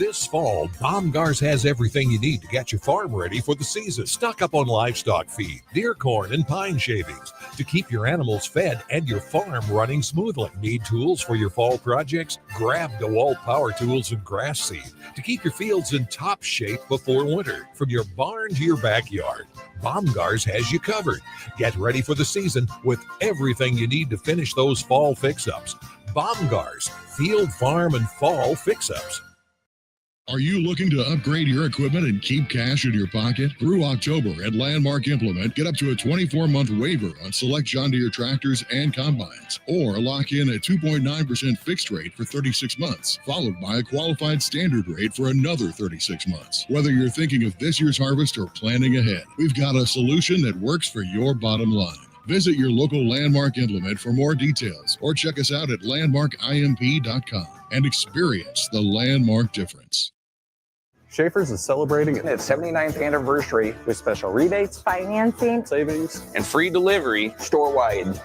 This fall, Baumgars has everything you need to get your farm ready for the season. Stock up on livestock feed, deer corn, and pine shavings to keep your animals fed and your farm running smoothly. Need tools for your fall projects? Grab DeWalt power tools and grass seed to keep your fields in top shape before winter. From your barn to your backyard, Baumgars has you covered. Get ready for the season with everything you need to finish those fall fix-ups. Baumgars, field, farm, and fall fix-ups. Are you looking to upgrade your equipment and keep cash in your pocket? Through October at Landmark Implement, get up to a 24-month waiver on select John Deere tractors and combines, or lock in a 2.9% fixed rate for 36 months, followed by a qualified standard rate for another 36 months. Whether you're thinking of this year's harvest or planning ahead, we've got a solution that works for your bottom line. Visit your local Landmark Implement for more details, or check us out at landmarkimp.com and experience the Landmark difference. Schaefer's is celebrating its 79th anniversary with special rebates, financing, savings, and free delivery store-wide.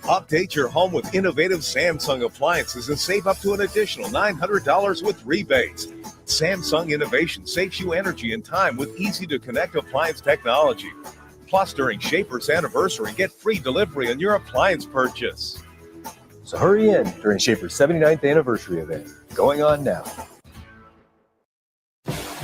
Update your home with innovative Samsung appliances and save up to an additional $900 with rebates. Samsung Innovation saves you energy and time with easy-to-connect appliance technology. Plus, during Schaefer's anniversary, get free delivery on your appliance purchase. So hurry in during Schaefer's 79th anniversary event, going on now.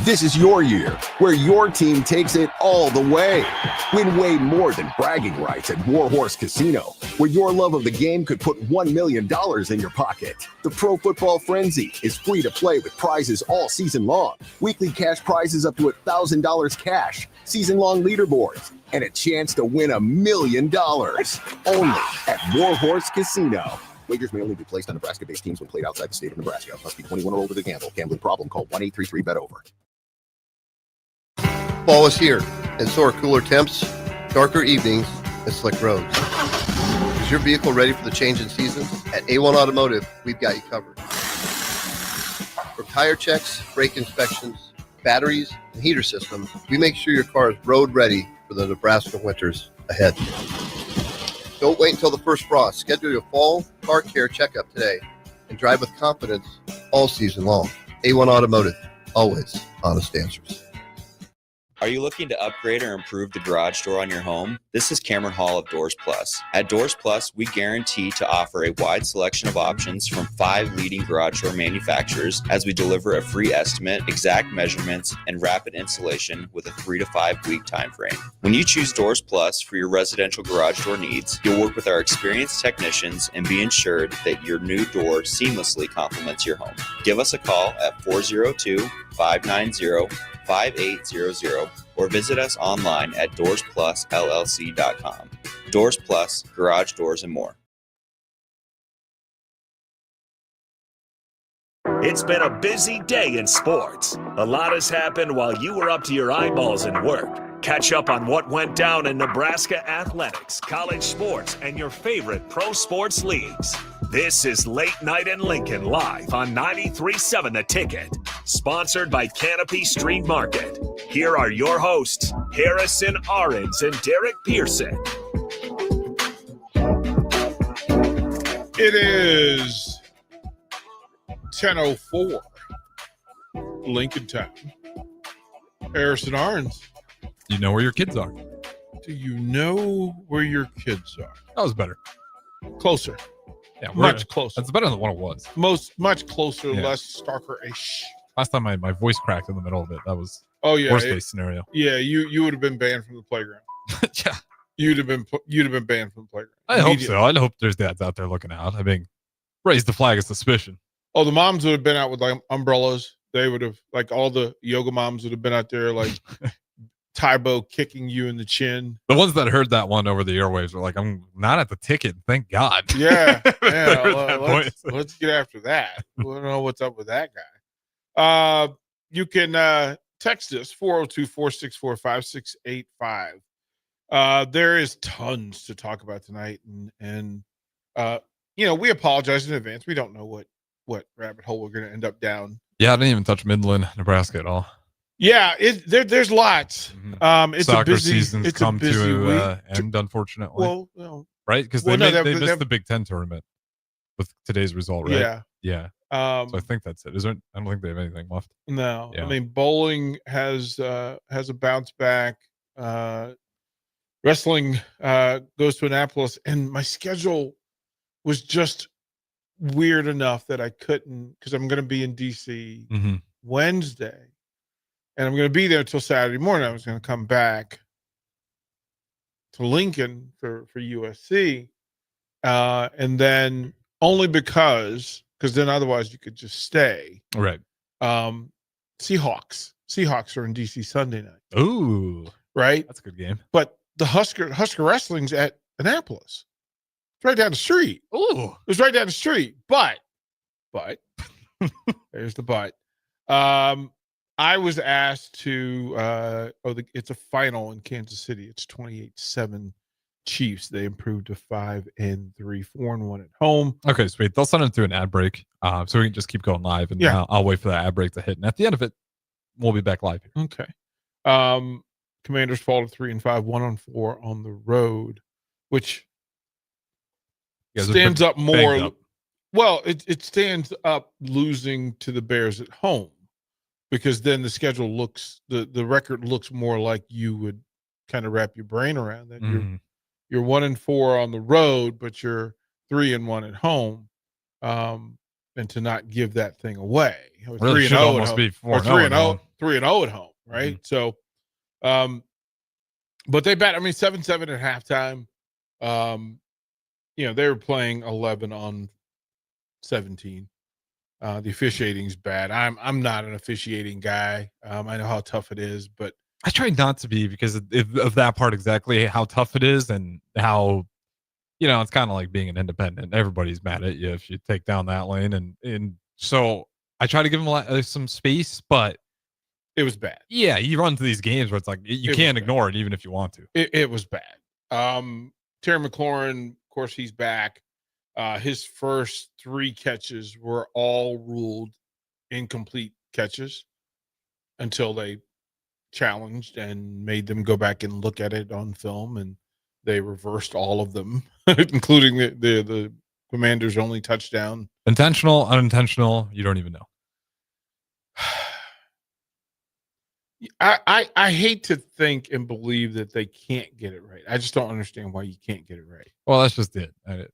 This is your year, where your team takes it all the way. Win way more than bragging rights at Warhorse Casino, where your love of the game could put $1 million in your pocket. The Pro Football Frenzy is free to play with prizes all season long. Weekly cash prizes up to $1,000 cash, season-long leaderboards, and a chance to win $1 million. Only at Warhorse Casino. Wagers may only be placed on Nebraska-based teams when played outside the state of Nebraska. Must be 21 or older to gamble. Gambling problem? Call 1-833-BET-OVER. Fall is here, and so are cooler temps, darker evenings, and slick roads. Is your vehicle ready for the change in seasons? At A1 Automotive, we've got you covered. From tire checks, brake inspections, batteries, and heater systems, we make sure your car is road ready for the Nebraska winters ahead. Don't wait until the first frost. Schedule your fall car care checkup today and drive with confidence all season long. A1 Automotive, always honest answers. Are you looking to upgrade or improve the garage door on your home? This is Cameron Hall of Doors Plus. At Doors Plus, we guarantee to offer a wide selection of options from 5 leading garage door manufacturers as we deliver a free estimate, exact measurements, and rapid installation with a 3 to 5 week time frame. When you choose Doors Plus for your residential garage door needs, you'll work with our experienced technicians and be ensured that your new door seamlessly complements your home. Give us a call at 402-590-5800 or visit us online at DoorsPlusLLC.com. Doors Plus, garage doors and more. It's been a busy day in sports. A lot has happened while you were up to your eyeballs in work. Catch up on what went down in Nebraska athletics, college sports, and your favorite pro sports leagues. This is Late Night in Lincoln live on 93.7 The Ticket, sponsored by Canopy Street Market. Here are your hosts, Harrison Ahrens and Derek Pearson. It is 10:04, Lincoln Town. Harrison Ahrens. You know where your kids are. Do you know where your kids are? That was better. Closer. Yeah, much closer. That's better than what it was. Much closer, Yeah. less Starker-ish. Last time my voice cracked in the middle of it. That was worst case scenario. Yeah, you would have been banned from the playground. Yeah. You'd have been banned from the playground. I hope so. I hope there's dads out there looking out. I mean, raise the flag of suspicion. Oh, the moms would have been out with like umbrellas. They would have, like, all the yoga moms would have been out there like Tybo kicking you in the chin. The ones that heard that one over the airwaves were like, I'm not at the ticket. Thank God. Yeah. Let's get after that. We don't know what's up with that guy. You can text us 402-464-5685. There is tons to talk about tonight, and we apologize in advance. We don't know what rabbit hole we're going to end up down. Yeah, I didn't even touch Midland, Nebraska at all. Yeah, there's lots. It's Soccer a busy season's come to end, unfortunately. Well, right? Because they missed the Big Ten tournament with today's result, right? Yeah. So I think that's it. Is there? I don't think they have anything left. No, Yeah. I mean bowling has a bounce back. Wrestling goes to Annapolis, and my schedule was just weird enough that I couldn't, because I'm going to be in DC Mm-hmm. Wednesday, and I'm going to be there until Saturday morning. I was going to come back to Lincoln for USC, and then only because then otherwise you could just stay. Right. Seahawks are in DC Sunday night. Ooh, right? That's a good game. But the Husker Wrestling's at Annapolis. It's right down the street. Ooh, it was right down the street. But there's the but. I was asked to it's a final in Kansas City. It's 28-7 Chiefs. They improved to 5-3, 4-1 at home. Okay, sweet. They'll send it through an ad break, so we can just keep going live, and I'll wait for that ad break to hit. And at the end of it, we'll be back live here. Okay. Commanders fall to 3-5, 1-4 on the road, which stands up more. Well, it stands up losing to the Bears at home, because then the schedule looks, the record looks more like you would kind of wrap your brain around that. You're 1-4 on the road, but you're 3-1 at home, and to not give that thing away. Really 3-0 almost be 4-0 3-0 at home, right? So, but they bet. I mean, 7-7 at halftime. They were playing 11 on 17. The officiating's bad. I'm not an officiating guy. I know how tough it is, but I try not to be, because of that part, exactly how tough it is, and how, it's kind of like being an independent. Everybody's mad at you if you take down that lane, and so I try to give them some space, but it was bad. Yeah, you run to these games where it's like you can't ignore it, even if you want to. It was bad. Terry McLaurin, of course, he's back. His first 3 catches were all ruled incomplete catches until they challenged and made them go back and look at it on film, and they reversed all of them, including the Commanders' only touchdown. Intentional, unintentional, you don't even know. I hate to think and believe that they can't get it right. I just don't understand why you can't get it right. Well, that's just it. I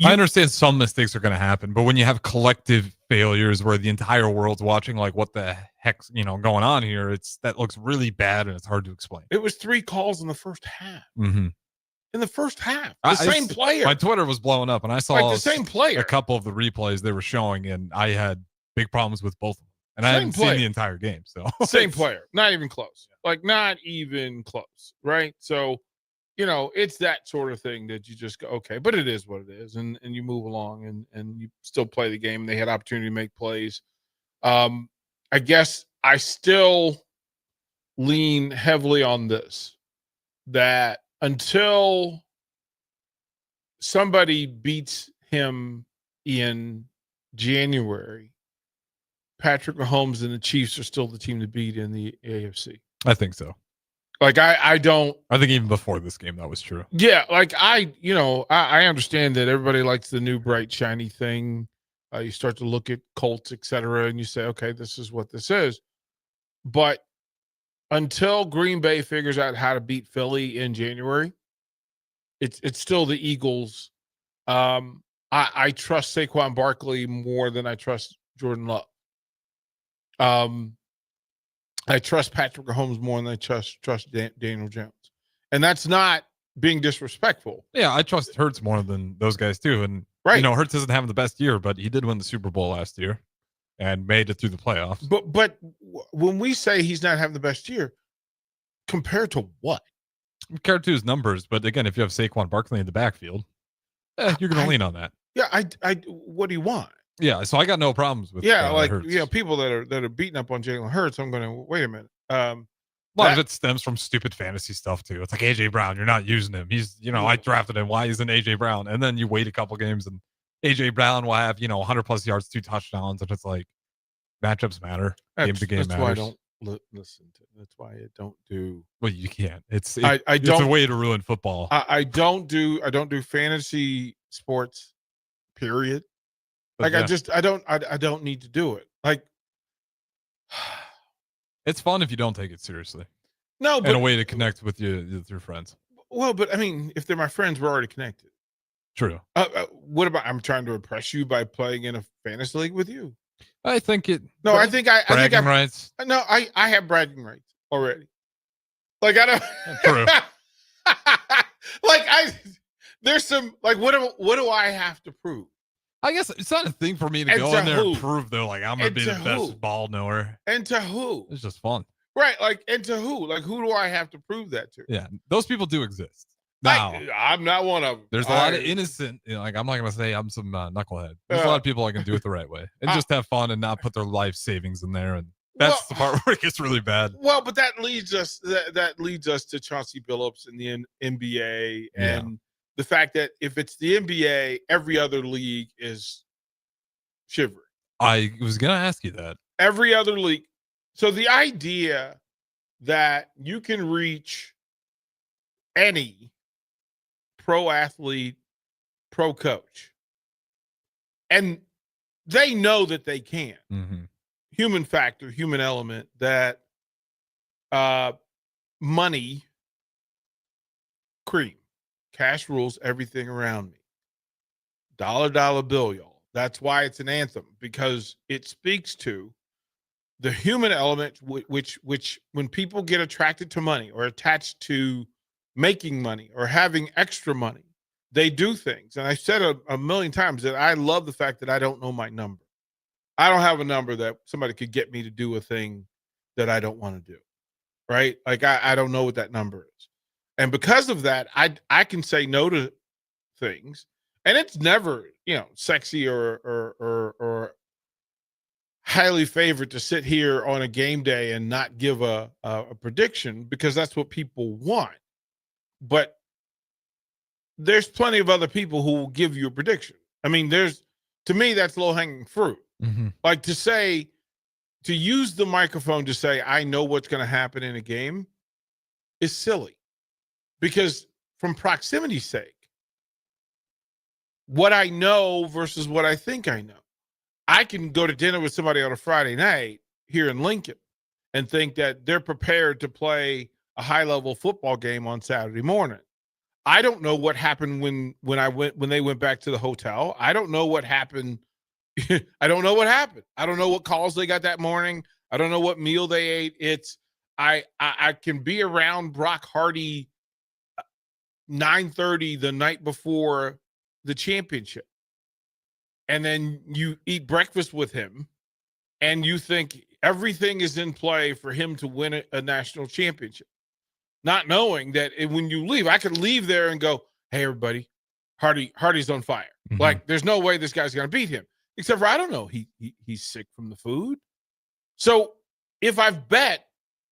understand some mistakes are going to happen, but when you have collective failures where the entire world's watching, like, what the heck's going on here, that looks really bad, and it's hard to explain. It was 3 calls in the first half. Mm-hmm. In the first half, same player. My Twitter was blowing up, and I saw the same player. A couple of the replays they were showing, and I had big problems with both of them. And I haven't seen the entire game, so same player, not even close. Like, not even close, right? So, it's that sort of thing that you just go, okay, but it is what it is, and you move along, and you still play the game. They had opportunity to make plays. I guess I still lean heavily on this, that until somebody beats him in January, Patrick Mahomes and the Chiefs are still the team to beat in the AFC. I think so. Like, I think even before this game that was true. Yeah, like I understand that everybody likes the new bright shiny thing. You start to look at Colts, etc., and you say, okay, this is what this is. But until Green Bay figures out how to beat Philly in January, it's still the Eagles. I trust Saquon Barkley more than I trust Jordan Love. I trust Patrick Mahomes more than I trust Daniel Jones, and that's not being disrespectful. Yeah, I trust Hurts more than those guys too. And Hurts doesn't have the best year, but he did win the Super Bowl last year and made it through the playoffs. But when we say he's not having the best year, compared to what? Compared to his numbers, but again, if you have Saquon Barkley in the backfield, you're going to lean on that. Yeah, I what do you want? Yeah, so I got no problems with Hurts. People that are beating up on Jalen Hurts. I'm going to wait a minute. A lot of it stems from stupid fantasy stuff too. It's like AJ Brown, you're not using him. He's I drafted him. Why isn't AJ Brown? And then you wait a couple games and AJ Brown will have 100 plus yards, 2 touchdowns, and it's like matchups matter. Game to game matters. That's why I don't listen to. That's why I don't do. Well, you can't. It's a way to ruin football. I don't do fantasy sports. Period. Like yeah. I don't need to do it. Like it's fun if you don't take it seriously. no, And a but way to connect with your friends. well, but I mean, if they're my friends, we're already connected. True. What about I'm trying to impress you by playing in a fantasy league with you? I think it. No, I think bragging rights. No, I have bragging rights already. Like I don't. True. Like there's some like what do I have to prove? I guess it's not a thing for me to And go to in there who? and prove though, like I'm gonna And be to the best who? ball knower. And to who? It's just fun. Right, like and to who? Like who do I have to prove that to? Yeah, those people do exist. Now, I'm not one of them. there's a lot of innocent, like I'm not gonna say I'm some knucklehead. There's a lot of people that can do it the right way and just have fun and not put their life savings in there. And that's the part where it gets really bad. Well, but that leads us to Chauncey Billups and the NBA and the fact that if it's the NBA, every other league is shivering. I was gonna ask you that. Every other league. So the idea that you can reach any pro athlete, pro coach, and they know that they can. Mm-hmm. Human factor, human element, that money, cream, cash rules everything around me. Dollar bill, y'all. That's why it's an anthem, because it speaks to the human element, which when people get attracted to money or attached to making money or having extra money, they do things. And I said a million times that I love the fact that I don't know my number. I don't have a number that somebody could get me to do a thing that I don't want to do. Right? Like I don't know what that number is. And because of that, I can say no to things. And it's never, sexy or highly favored to sit here on a game day and not give a prediction, because that's what people want. But there's plenty of other people who will give you a prediction. I mean, to me, that's low-hanging fruit. Mm-hmm. Like to use the microphone to say, I know what's going to happen in a game is silly. Because from proximity's sake, what I know versus what I think I know. I can go to dinner with somebody on a Friday night here in Lincoln and think that they're prepared to play a high-level football game on Saturday morning. I don't know what happened when they went back to the hotel. I don't know what happened. I don't know what happened. I don't know what calls they got that morning. I don't know what meal they ate. I can be around Brock Hardy 9:30 the night before the championship. And then you eat breakfast with him and you think everything is in play for him to win a national championship. Not knowing that when you leave, I could leave there and go, hey, everybody, Hardy's on fire. Mm-hmm. Like, there's no way this guy's going to beat him. Except for, I don't know, he's sick from the food. So if I've bet,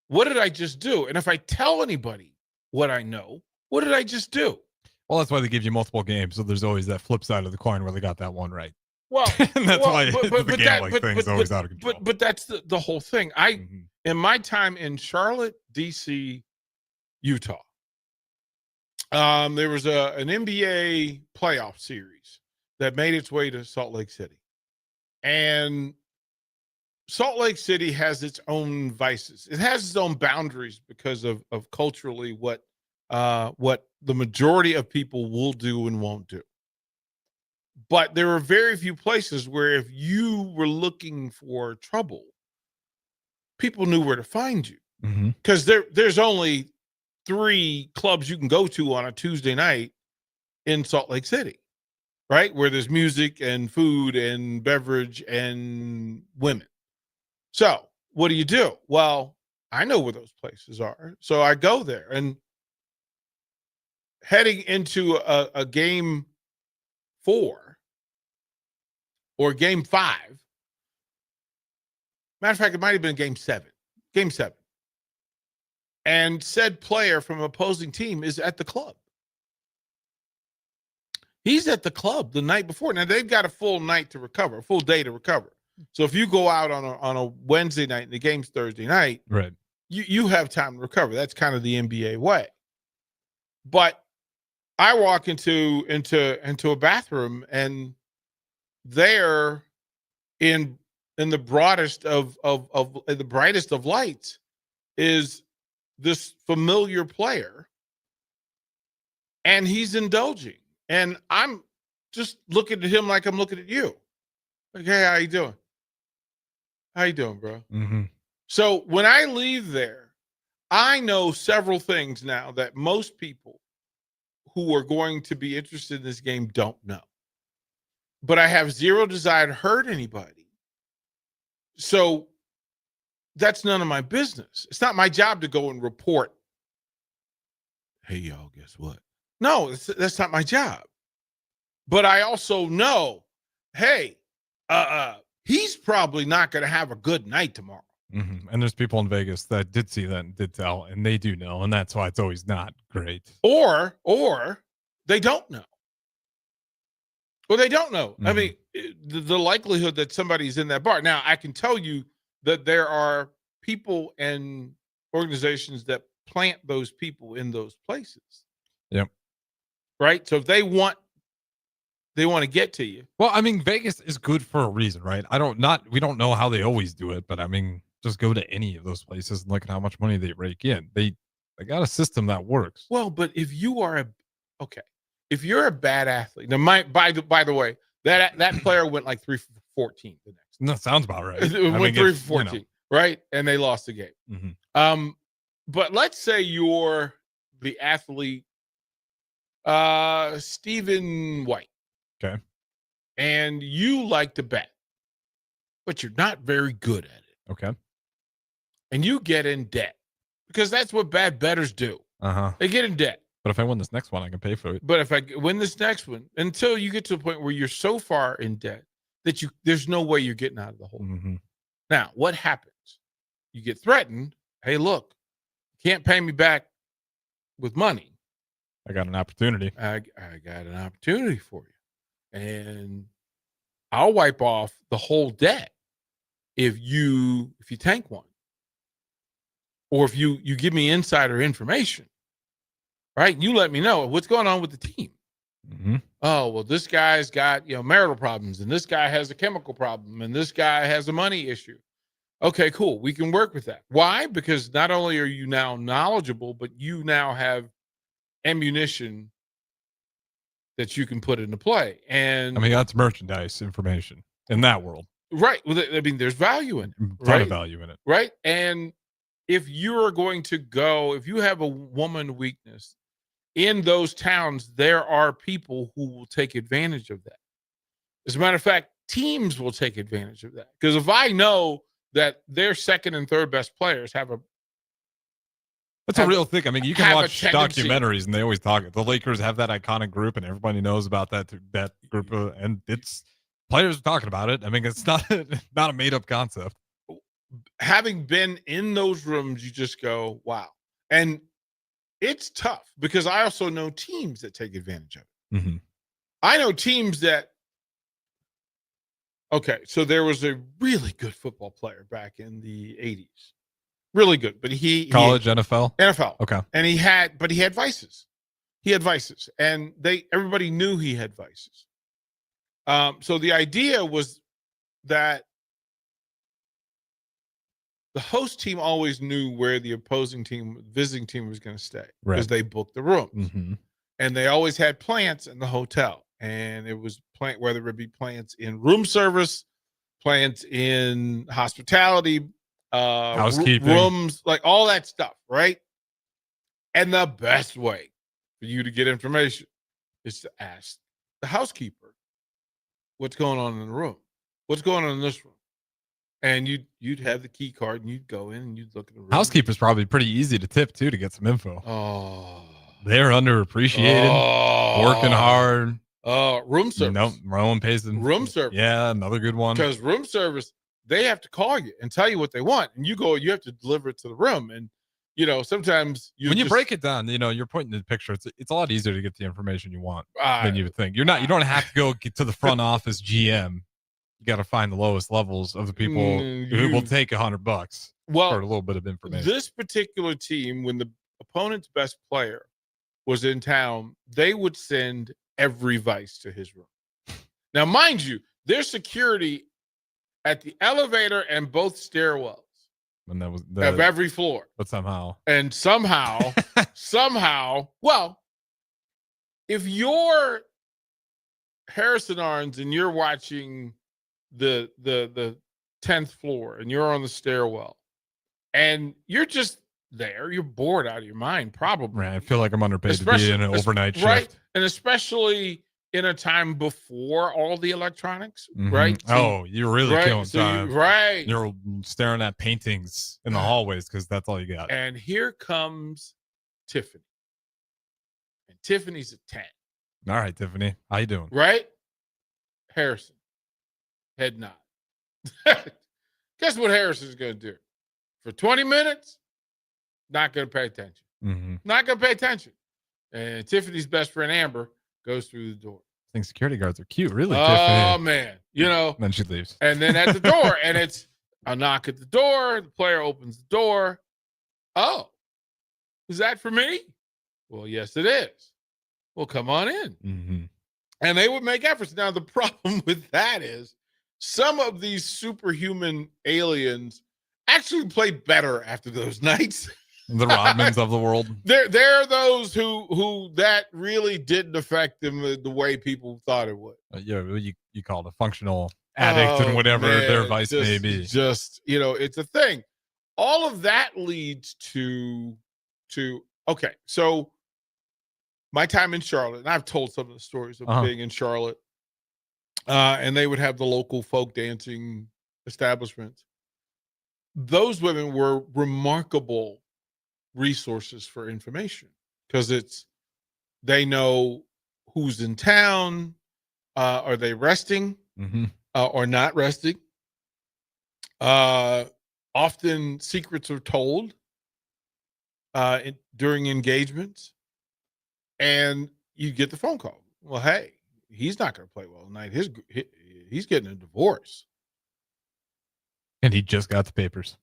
what did I just do? And if I tell anybody what I know, what did I just do? Well, that's why they give you multiple games. So there's always that flip side of the coin where they got that one right. Well, and that's why the gambling thing is always out of control. But that's the whole thing. In my time in Charlotte, D.C., Utah, there was an NBA playoff series that made its way to Salt Lake City. And Salt Lake City has its own vices. It has its own boundaries because of culturally what the majority of people will do and won't do. But there are very few places where if you were looking for trouble, people knew where to find you. Because there's only 3 clubs you can go to on a Tuesday night in Salt Lake City, right? Where there's music and food and beverage and women. So what do? Well, I know where those places are. So I go there, and heading into a game 4 or game 5. Matter of fact, it might have been game 7. And said player from opposing team is at the club. He's at the club the night before. Now, they've got a full night to recover, a full day to recover. So if you go out on a Wednesday night and the game's Thursday night, right, you have time to recover. That's kind of the NBA way. But I walk into a bathroom, and there in the broadest of the brightest of lights is this familiar player, and he's indulging, and I'm just looking at him like I'm looking at you. Like, hey, how you doing? How you doing, bro? Mm-hmm. So when I leave there, I know several things now that most people who are going to be interested in this game don't know. But I have zero desire to hurt anybody. So that's none of my business. It's not my job to go and report, hey, y'all, guess what? No, that's not my job. But I also know, hey, he's probably not going to have a good night tomorrow. Mm-hmm. And there's people in Vegas that did see that and did tell, and they do know, and that's why it's always not great. Or they don't know. Well, they don't know. Mm-hmm. I mean, the likelihood that somebody's in that bar. Now, I can tell you that there are people and organizations that plant those people in those places. Yep. Right? So if they want to get to you. Well, I mean, Vegas is good for a reason, right? We don't know how they always do it, but I mean, just go to any of those places and look at how much money they rake in. They got a system that works. Well, but if you are if you're a bad athlete, now by the way, that player went like 3 for 14 the next. That sounds about right. It went 3 for 14, right? And they lost the game. Mm-hmm. But let's say you're the athlete, Stephen White. Okay. And you like to bet, but you're not very good at it. Okay. And you get in debt because that's what bad bettors do. Uh-huh. They get in debt. But if I win this next one, I can pay for it. But if I win this next one, until you get to the point where you're so far in debt that there's no way you're getting out of the hole. Mm-hmm. Now, what happens? You get threatened. Hey, look, you can't pay me back with money. I got an opportunity. I got an opportunity for you. And I'll wipe off the whole debt if you tank one. Or if you give me insider information. Right? You let me know what's going on with the team. Mm-hmm. Oh, well, this guy's got, marital problems, and this guy has a chemical problem, and this guy has a money issue. Okay, cool. We can work with that. Why? Because not only are you now knowledgeable, but you now have ammunition that you can put into play. And I mean, that's merchandise information in that world. Right. Well, I mean, there's value in it. A ton of value in it. Right. And if you're going to go, if you have a woman weakness in those towns, there are people who will take advantage of that. As a matter of fact, teams will take advantage of that. Because if I know that their second and third best players have a real thing. I mean, you can watch documentaries and they always talk. The Lakers have that iconic group and everybody knows about that group and it's players are talking about it. I mean, it's not a made up concept. Having been in those rooms, you just go, wow. And it's tough because I also know teams that take advantage of it. Mm-hmm. I know teams that, so there was a really good football player back in the 80s. Really good, but college, NFL? NFL. Okay. And he had vices. He had vices, and everybody knew he had vices. So the idea was that the host team always knew where the visiting team was going to stay because they booked the rooms. Mm-hmm. And they always had plants in the hotel. And it was whether it be plants in room service, plants in hospitality, housekeeping, rooms, like all that stuff, right? And the best way for you to get information is to ask the housekeeper what's going on in the room, what's going on in this room. And you'd have the key card and you'd go in and you'd look at the room. Housekeeper's probably pretty easy to tip too to get some info. Oh, they're underappreciated, working hard. Room service. Nope, Rowan pays them. Room service. Yeah, another good one. Because room service, they have to call you and tell you what they want, and you have to deliver it to the room. And sometimes when you break it down, you're pointing the picture. It's a lot easier to get the information you want than you would think. You don't have to go get to the front office GM. You got to find the lowest levels of the people who will take $100 for a little bit of information. This particular team, when the opponent's best player was in town, they would send every vice to his room. Now, mind you, There's security at the elevator and both stairwells And that was of every floor. but somehow. And somehow, well, if you're Harrison Arns and you're watching the 10th floor and you're on the stairwell and you're just there, you're bored out of your mind, probably. Right. I feel like I'm underpaid to be in an overnight shift. Right. And especially in a time before all the electronics, Mhm. right? Oh, you're really killing time. Right. You're staring at paintings in the hallways because that's all you got. And here comes Tiffany. And Tiffany's a 10. All right, Tiffany. How you doing? Right? Harrison. Head nod. Guess what Harrison's going to do? For 20 minutes, not going to pay attention. Mm-hmm. Not going to pay attention. And Tiffany's best friend, Amber, goes through the door. I think security guards are cute, really. Oh, Tiffany. man. You know. And then she leaves. And then at the door, and it's a knock at the door. The player opens the door. Oh, is that for me? Well, yes, it is. Well, come on in. Mm-hmm. And they would make efforts. Now, the problem with that is some of these superhuman aliens actually play better after those nights. The Rodmans of the world. There are those who that really didn't affect them the way people thought it would. Yeah, you call it a functional addict and whatever their vice may be. Just, it's a thing. All of that leads to okay, so my time in Charlotte, and I've told some of the stories of being in Charlotte, and they would have the local folk dancing establishments. Those women were remarkable resources for information because they know who's in town, are they resting or not resting. Often secrets are told during engagements, and you get the phone call. Well, hey, he's not going to play well tonight. He's getting a divorce. And he just got the papers.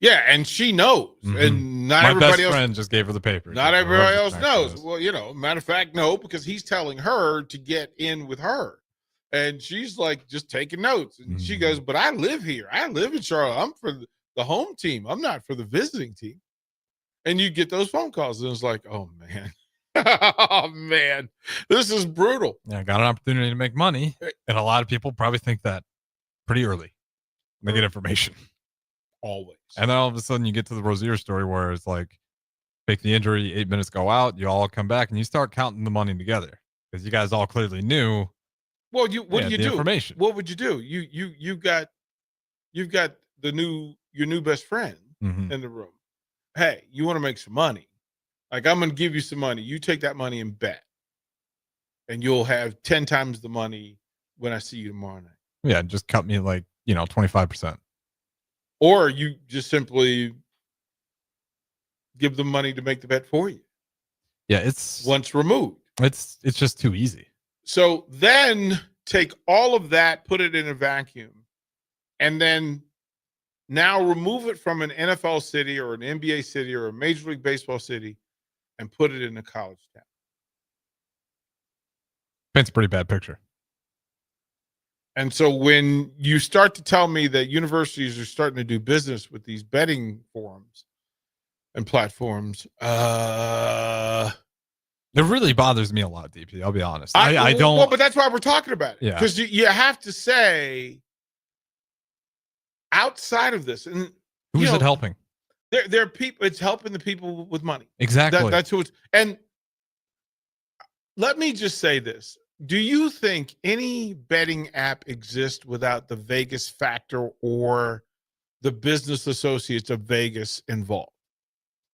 Yeah, and she knows. And not My everybody best else. friend just gave her the papers. Not everybody else knows. Well, matter of fact, no, because he's telling her to get in with her. And she's like just taking notes. And she goes, but I live here. I live in Charlotte. I'm for the home team. I'm not for the visiting team. And you get those phone calls. And it's like, oh, man. Oh, man. This is brutal. Yeah, got an opportunity to make money. And a lot of people probably think that pretty early. They get information. Always. And then all of a sudden you get to the Rozier story where it's like, fake the injury, 8 minutes go out, you all come back, and you start counting the money together because you guys all clearly knew. Well, what do you do? Information. What would you do? You've got your new best friend in the room. Hey, you want to make some money? Like, I'm going to give you some money. You take that money and bet, and you'll have 10 times the money when I see you tomorrow night. Yeah, just cut me 25%. Or you just simply give them money to make the bet for you. Yeah, it's once removed. It's just too easy. So then take all of that, put it in a vacuum, and then now remove it from an NFL city or an NBA city or a Major League Baseball city and put it in a college town. Paints a pretty bad picture. And so when you start to tell me that universities are starting to do business with these betting forums and platforms, it really bothers me a lot, DP. I'll be honest. I don't. Well, but that's why we're talking about it. Yeah. Because you have to say, outside of this, and who is it helping? There are people. It's helping the people with money. Exactly. That's who it's. And let me just say this. Do you think any betting app exists without the Vegas factor or the business associates of Vegas involved?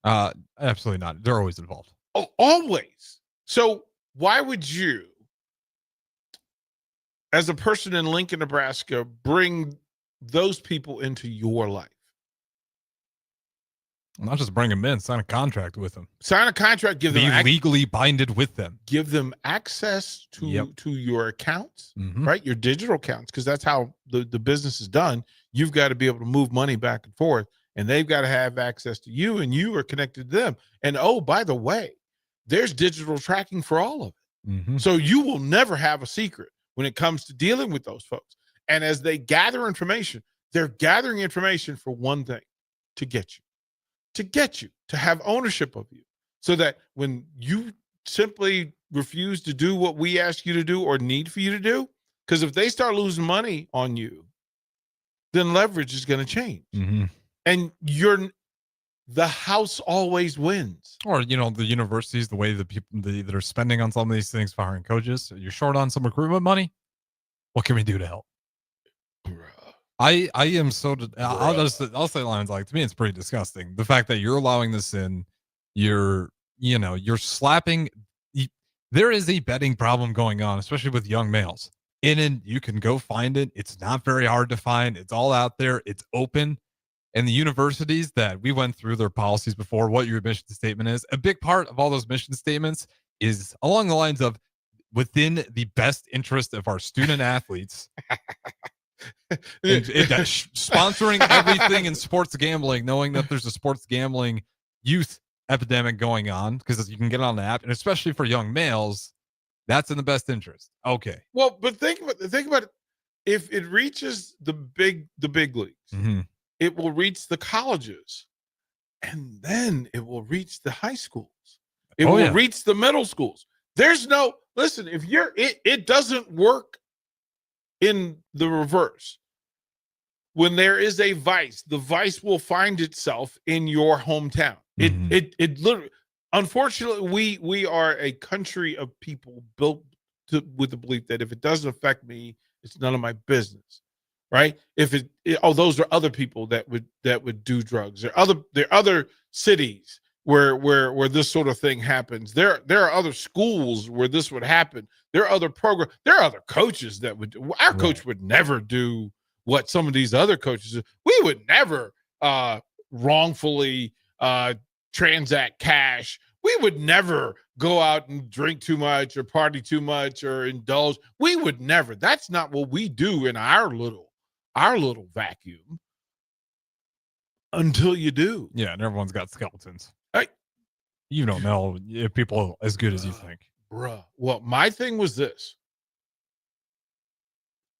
Absolutely not. They're always involved. Oh, always. So why would you, as a person in Lincoln, Nebraska, bring those people into your life? Not just bring them in, sign a contract with them. Sign a contract, give them legally binded with them. Give them access to your accounts, right? Your digital accounts, because that's how the business is done. You've got to be able to move money back and forth, and they've got to have access to you, and you are connected to them. And oh, by the way, there's digital tracking for all of it. So you will never have a secret. when it comes to dealing with those folks. And as they gather information, they're gathering information for one thing, to get you, to have ownership of you, so that when you simply refuse to do what we ask you to do or need for you to do, because if they start losing money on you, then leverage is going to change. Mm-hmm. And the house always wins. Or, the universities, the way the people that are spending on some of these things, firing coaches, you're short on some recruitment money. What can we do to help? I am so, I'll say lines like, to me, it's pretty disgusting. The fact that you're allowing this in, you're slapping. There is a betting problem going on, especially with young males. And you can go find it. It's not very hard to find. It's all out there. It's open. And the universities that we went through their policies before, what your mission statement is, a big part of all those mission statements is along the lines of within the best interest of our student athletes. Sponsoring everything in sports gambling, knowing that there's a sports gambling youth epidemic going on, because you can get on the app, and especially for young males, that's in the best interest. Okay. Well, but think about it. If it reaches the big leagues, mm-hmm. it will reach the colleges, and then it will reach the high schools. It will reach the middle schools. There's no listen. If it doesn't work in the reverse. When there is a vice, the vice will find itself in your hometown. Mm-hmm. It literally, unfortunately, we are a country of people built with the belief that if it doesn't affect me, it's none of my business, right? Those are other people that would do drugs. There are other cities where this sort of thing happens. There are other schools where this would happen. There are other programs. There are other coaches that would. Our coach would never do what some of these other coaches do. We would never wrongfully transact cash. We would never go out and drink too much or party too much or indulge. We would never. That's not what we do in our little vacuum. Until you do. Yeah, and everyone's got skeletons. Right. You don't know if people are as good as you think. Bruh. Well, my thing was this.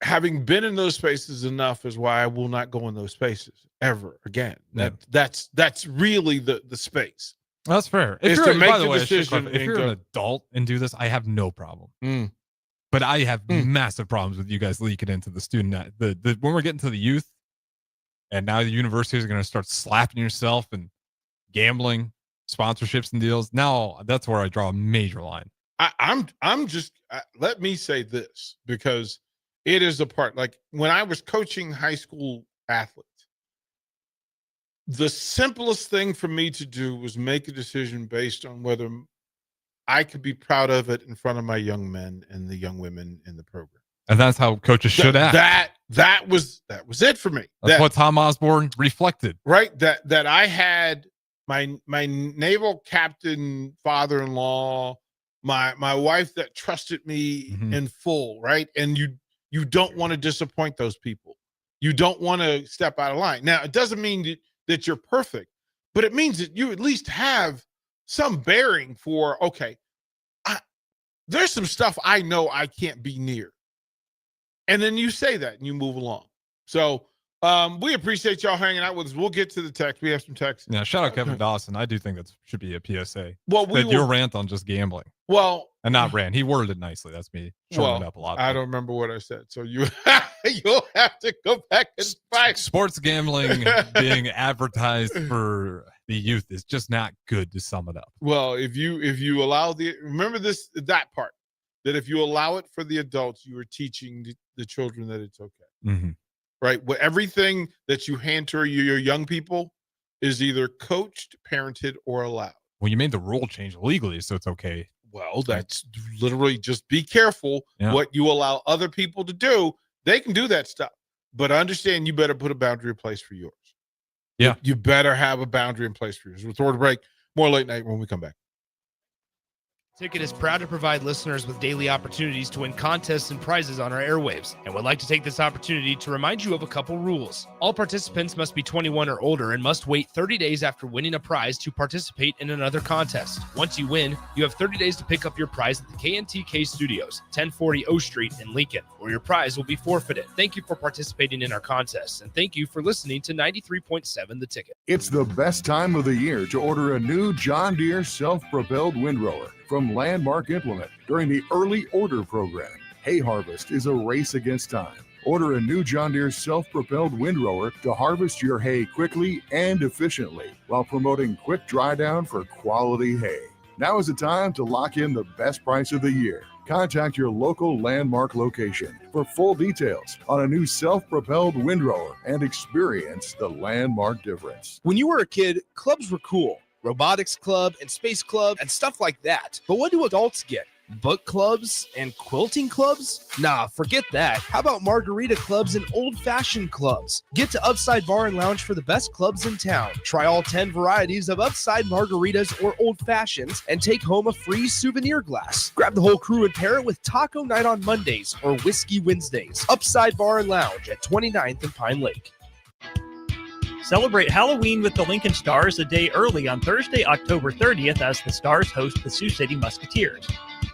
Having been in those spaces enough is why I will not go in those spaces ever again. That's really the space. That's fair. Is to make the decision. If you're an adult and do this, I have no problem. But I have massive problems with you guys leaking into the student. When we're getting to the youth, and now the universities are going to start slapping yourself and gambling, sponsorships and deals. Now that's where I draw a major line. I'm just let me say this, because it is a part. Like when I was coaching high school athletes, the simplest thing for me to do was make a decision based on whether I could be proud of it in front of my young men and the young women in the program. And that's how coaches should act. That was it for me. That's what Tom Osborne reflected. Right. That I had my naval captain father-in-law, my wife that trusted me in full, right? And you don't want to disappoint those people. You don't want to step out of line. Now, it doesn't mean that you're perfect, but it means that you at least have some bearing for, okay, there's some stuff I know I can't be near. And then you say that and you move along. So we appreciate y'all hanging out with us. We'll get to the text. We have some text. Yeah, shout out Kevin Dawson. I do think that should be a PSA. Well, your rant on just gambling. Well, and not rant. He worded it nicely. That's me shortening it up a lot. I don't remember what I said. So you'll have to go back and find. Sports gambling being advertised for the youth is just not good, to sum it up. Well, if you allow remember that part, that if you allow it for the adults, you are teaching the children that it's okay. Right? Everything that you hand to your young people is either coached, parented, or allowed. Well, you made the rule change legally, so it's okay. Well, that's literally just be careful what you allow other people to do. They can do that stuff, but understand you better put a boundary in place for yours. Yeah. You better have a boundary in place for yours. We'll throw a break. More late night when we come back. Ticket is proud to provide listeners with daily opportunities to win contests and prizes on our airwaves, and would like to take this opportunity to remind you of a couple rules. All participants must be 21 or older and must wait 30 days after winning a prize to participate in another contest. Once you win, you have 30 days to pick up your prize at the KNTK Studios, 1040 O Street in Lincoln, or your prize will be forfeited. Thank you for participating in our contests, and thank you for listening to 93.7 The Ticket. It's the best time of the year to order a new John Deere self-propelled windrower from Landmark Implement during the early order program. Hay harvest is a race against time. Order a new John Deere self-propelled windrower to harvest your hay quickly and efficiently while promoting quick dry down for quality hay. Now is the time to lock in the best price of the year. Contact your local Landmark location for full details on a new self-propelled windrower and experience the Landmark difference. When you were a kid, clubs were cool. Robotics club and space club and stuff like that. But what do adults get? Book clubs and quilting clubs? Nah, forget that. How about margarita clubs and old-fashioned clubs? Get to Upside Bar and Lounge for the best clubs in town. Try all 10 varieties of Upside margaritas or old fashions and take home a free souvenir glass. Grab the whole crew and pair it with taco night on Mondays or whiskey Wednesdays. Upside Bar and Lounge at 29th and Pine Lake. Celebrate Halloween with the Lincoln Stars a day early on Thursday, October 30th as the Stars host the Sioux City Musketeers.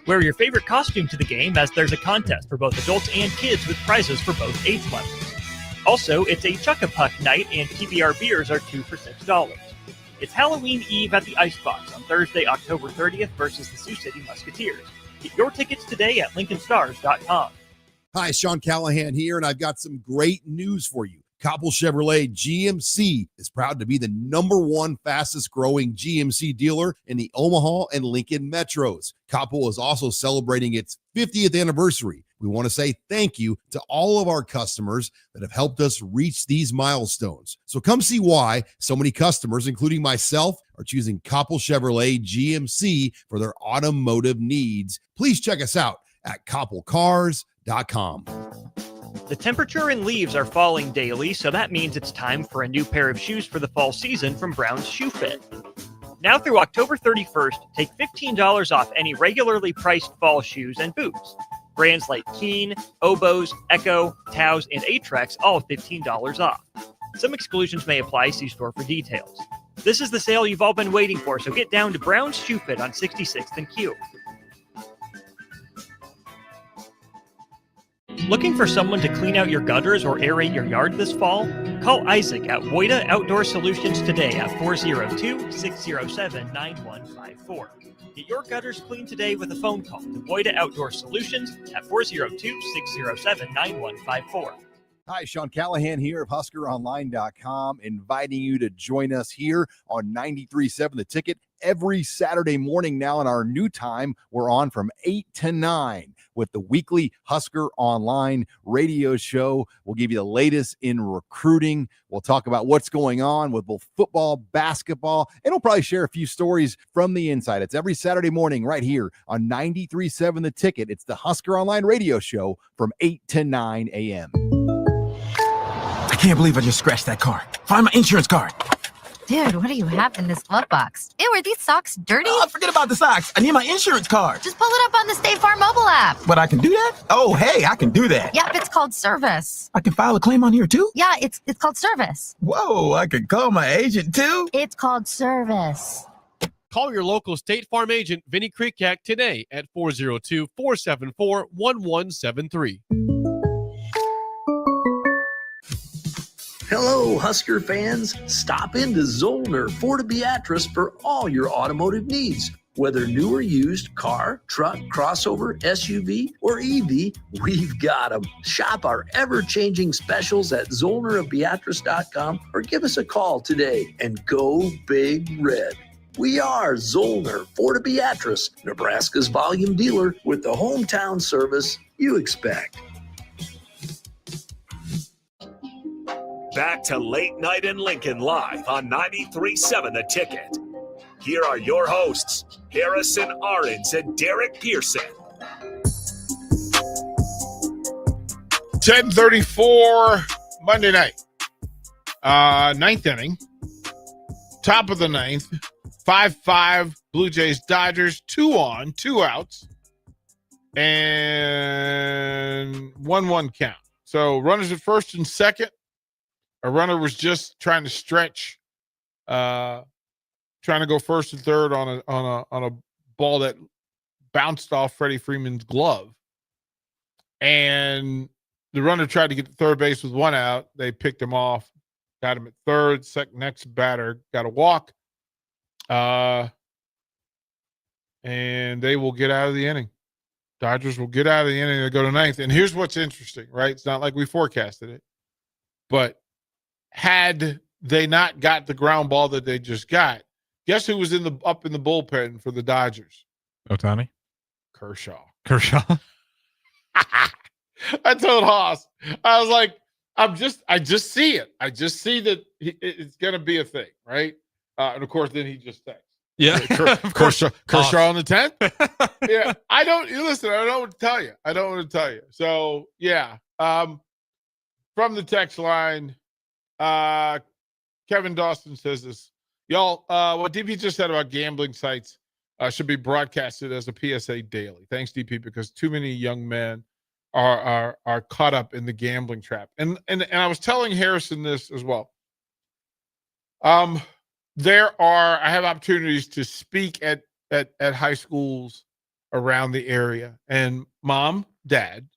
Wear your favorite costume to the game as there's a contest for both adults and kids with prizes for both age levels. Also, it's a Chuck-a-Puck night and PBR beers are 2 for $6. It's Halloween Eve at the Icebox on Thursday, October 30th versus the Sioux City Musketeers. Get your tickets today at LincolnStars.com. Hi, Sean Callahan here, and I've got some great news for you. Koppel Chevrolet GMC is proud to be the #1 fastest growing GMC dealer in the Omaha and Lincoln metros. Koppel is also celebrating its 50th anniversary. We want to say thank you to all of our customers that have helped us reach these milestones. So come see why so many customers, including myself, are choosing Koppel Chevrolet GMC for their automotive needs. Please check us out at koppelcars.com. The temperature and leaves are falling daily, so that means it's time for a new pair of shoes for the fall season from Brown's Shoe Fit. Now through October 31st, take $15 off any regularly priced fall shoes and boots. Brands like Keen, Oboz, Echo, Taos, and Atrex all $15 off. Some exclusions may apply. See store for details. This is the sale you've all been waiting for, so get down to Brown's Shoe Fit on 66th and Q. Looking for someone to clean out your gutters or aerate your yard this fall? Call Isaac at Woida Outdoor Solutions today at 402-607-9154. Get your gutters clean today with a phone call to Woida Outdoor Solutions at 402-607-9154. Hi, Sean Callahan here of HuskerOnline.com, inviting you to join us here on 93.7 The Ticket every Saturday morning now. In our new time, we're on from 8 to 9 with the weekly Husker Online radio show. We'll give you the latest in recruiting. We'll talk about what's going on with both football, basketball, and we'll probably share a few stories from the inside. It's every Saturday morning right here on 93.7 The Ticket. It's the Husker Online radio show from 8 to 9 a.m. I can't believe I just scratched that car. Find my insurance card. Dude, what do you have in this glove box? Ew, are these socks dirty? Oh, forget about the socks. I need my insurance card. Just pull it up on the State Farm mobile app. But I can do that? Oh, hey, I can do that. Yep, it's called service. I can file a claim on here too? Yeah, it's called service. Whoa, I can call my agent too? It's called service. Call your local State Farm agent, Vinny Krikak, today at 402-474-1173. Hello, Husker fans. Stop into Zollner Ford Beatrice for all your automotive needs. Whether new or used, car, truck, crossover, SUV, or EV, we've got them. Shop our ever-changing specials at ZollnerofBeatrice.com or give us a call today and go Big Red. We are Zollner Ford Beatrice, Nebraska's volume dealer with the hometown service you expect. Back to Late Night in Lincoln live on 93.7 The Ticket. Here are your hosts, Harrison Arons and Derek Pearson. 10:34 Monday night. Ninth inning. Top of the ninth. 5-5 Blue Jays, Dodgers, 2 on, 2 outs, and 1-1 count. So runners at first and second. A runner was just trying to stretch, trying to go first and third on a ball that bounced off Freddie Freeman's glove. And the runner tried to get to third base with 1 out. They picked him off, got him at third. Next batter got a walk. And they will get out of the inning. Dodgers will get out of the inning. They go to 9th. And here's what's interesting, right? It's not like we forecasted it. But had they not got the ground ball that they just got, guess who was up in the bullpen for the Dodgers? Ohtani? Kershaw. I told Haas, I was like, I just see it. I just see that it's going to be a thing, right? And of course, then he just texts. Yeah, Kershaw on the 10th. Yeah, I don't know what to tell you. So yeah, from the text line, Kevin Dawson says this, y'all. What DP just said about gambling sites should be broadcasted as a PSA daily. Thanks, DP, because too many young men are caught up in the gambling trap. And I was telling Harrison this as well. I have opportunities to speak at high schools around the area, and mom, dad,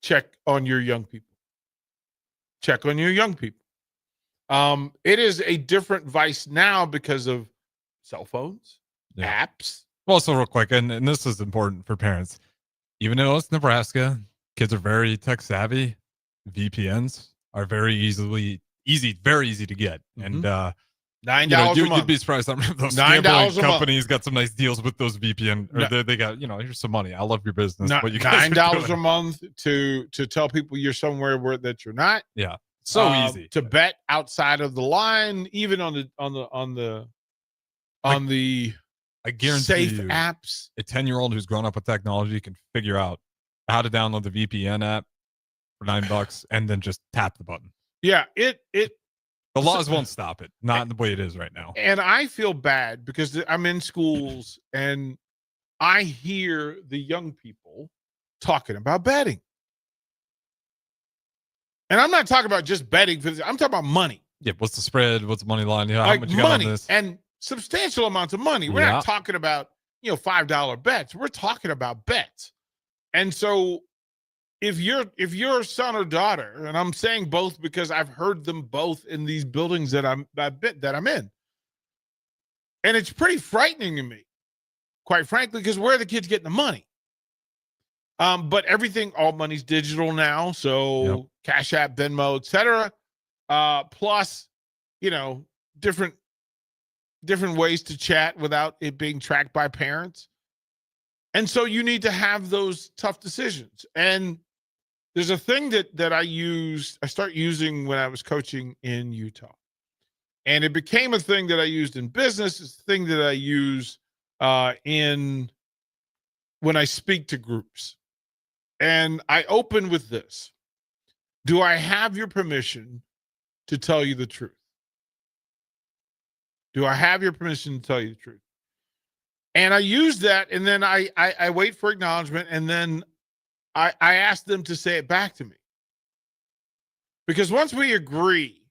check on your young people. Check on your young people. It is a different vice now because of cell phones, apps. Also, real quick, and this is important for parents. Even though it's Nebraska, kids are very tech savvy. VPNs are very easy to get. And $9 a month. You'd be surprised. Some of those gambling companies got some nice deals with those VPN. Or they got, here's some money. I love your business. What you guys $9 a month to tell people you're somewhere that you're not. Yeah, so easy to bet outside of the line, even on the I guarantee safe you, apps. A 10-year-old who's grown up with technology can figure out how to download the VPN app for $9 and then just tap the button. Yeah, the laws won't stop it. Not the way it is right now. And I feel bad because I'm in schools and I hear the young people talking about betting. And I'm not talking about just betting. I'm talking about money. Yeah, what's the spread? What's the money line? Yeah, like how much you got on this? And substantial amounts of money. We're not talking about, $5 bets. We're talking about bets. And so if your son or daughter, and I'm saying both because I've heard them both in these buildings that I'm in, and it's pretty frightening to me, quite frankly, because where are the kids getting the money? But all money's digital now, so Cash App, Venmo, etc. Plus, different ways to chat without it being tracked by parents. And so you need to have those tough decisions. And there's a thing that I start using when I was coaching in Utah. And it became a thing that I used in business. It's a thing that I use when I speak to groups. And I open with this. Do I have your permission to tell you the truth? Do I have your permission to tell you the truth? And I use that, and then I wait for acknowledgement, and then I ask them to say it back to me. Because once we agree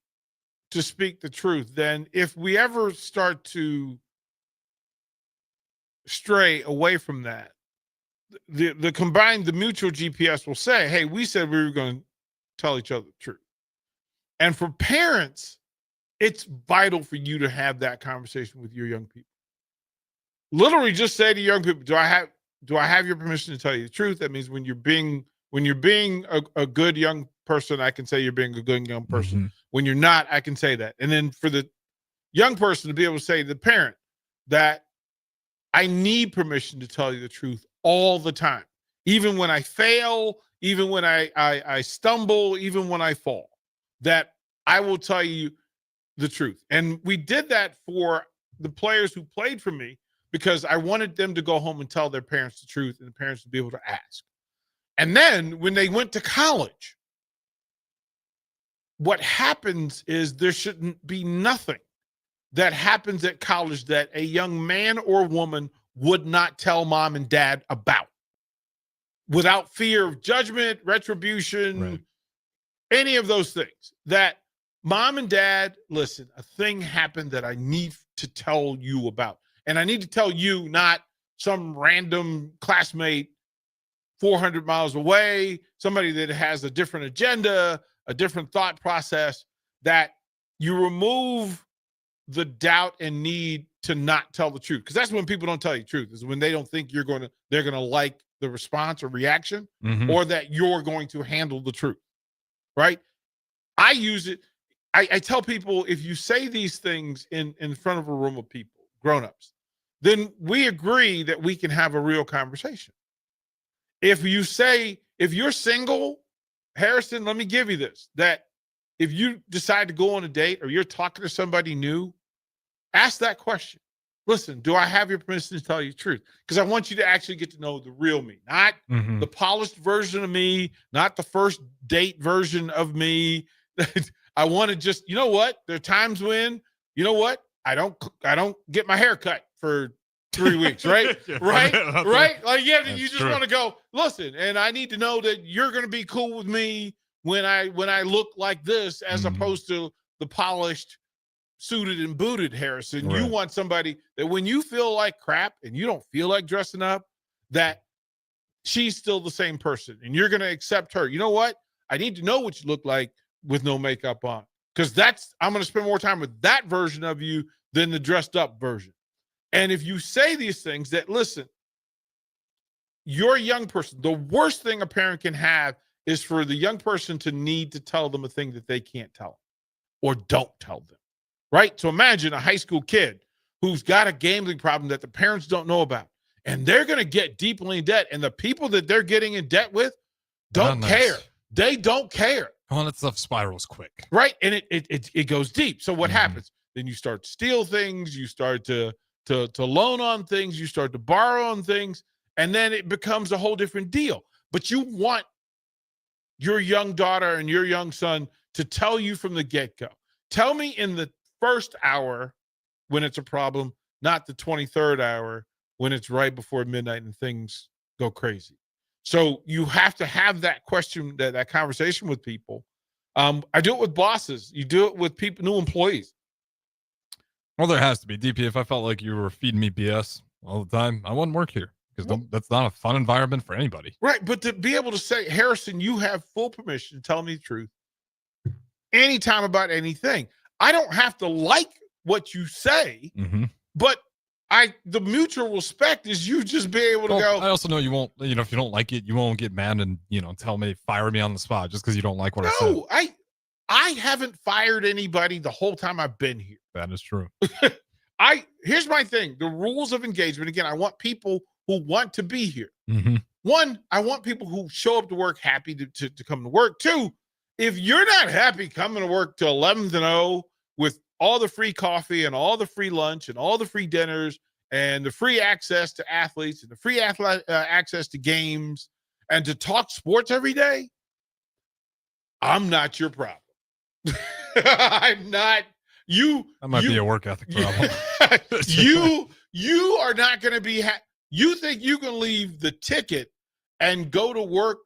to speak the truth, then if we ever start to stray away from that, the mutual GPS will say, hey, we said we were going to tell each other the truth. And for parents, it's vital for you to have that conversation with your young people. Literally just say to young people, do I have your permission to tell you the truth? That means when you're being a good young person, I can say you're being a good young person. Mm-hmm. When you're not, I can say that. And then for the young person to be able to say to the parent that I need permission to tell you the truth all the time, even when I fail, even when I stumble, even when I fall, that I will tell you the truth. And we did that for the players who played for me because I wanted them to go home and tell their parents the truth and the parents to be able to ask. And then when they went to college, what happens is there shouldn't be nothing that happens at college that a young man or woman would not tell mom and dad about without fear of judgment, retribution, any of those things. That mom and dad, listen, a thing happened that I need to tell you about. And I need to tell you, not some random classmate 400 miles away, somebody that has a different agenda, a different thought process, that you remove the doubt and need to not tell the truth. Because that's when people don't tell you the truth, is when they don't think they're going to like the response or reaction, or that you're going to handle the truth, right? I use it. I tell people, if you say these things in front of a room of people, grown-ups, then we agree that we can have a real conversation. If you say, if you're single, Harrison, let me give you this, that if you decide to go on a date or you're talking to somebody new, ask that question. Listen, do I have your permission to tell you the truth? Because I want you to actually get to know the real me, not the polished version of me, not the first date version of me. I want to just, you know what? There are times when, you know what? I don't get my hair cut for 3 weeks, right? right? Like, yeah, you just want to go, listen, and I need to know that you're going to be cool with me when I look like this, as opposed to the polished, suited and booted Harrison. You want somebody that when you feel like crap and you don't feel like dressing up, that she's still the same person and you're going to accept her. You know what? I need to know what you look like with no makeup on, because I'm going to spend more time with that version of you than the dressed up version. And if you say these things, that, listen, you're a young person. The worst thing a parent can have is for the young person to need to tell them a thing that they can't tell them or don't tell them, right? So imagine a high school kid who's got a gambling problem that the parents don't know about, and they're going to get deeply in debt, and the people that they're getting in debt with don't care. They don't care. Well, that stuff spirals quick. Right, and it goes deep. So what happens? Then you start to steal things, you start to loan on things, you start to borrow on things, and then it becomes a whole different deal. But you want your young daughter and your young son to tell you from the get-go. Tell me in the first hour when it's a problem, not the 23rd hour when it's right before midnight and things go crazy. So you have to have that question, that conversation with people. I do it with bosses. You do it with people, new employees. Well, there has to be. DP, if I felt like you were feeding me BS all the time, I wouldn't work here, because that's not a fun environment for anybody. Right, but to be able to say, Harrison, you have full permission to tell me the truth anytime about anything. I don't have to like what you say, but the mutual respect is you just be able to go. I also know you won't, if you don't like it, you won't get mad and, tell me, fire me on the spot just because you don't like what I said. No, I haven't fired anybody the whole time I've been here. That is true. Here's my thing. The rules of engagement. Again, I want people who want to be here. One, I want people who show up to work happy to come to work. Two, if you're not happy coming to work till 11-0 with all the free coffee and all the free lunch and all the free dinners and the free access to athletes and the free access to games and to talk sports every day, I'm not your problem. I'm not. That might be a work ethic problem. You are not going to be. You think you can leave the ticket and go to work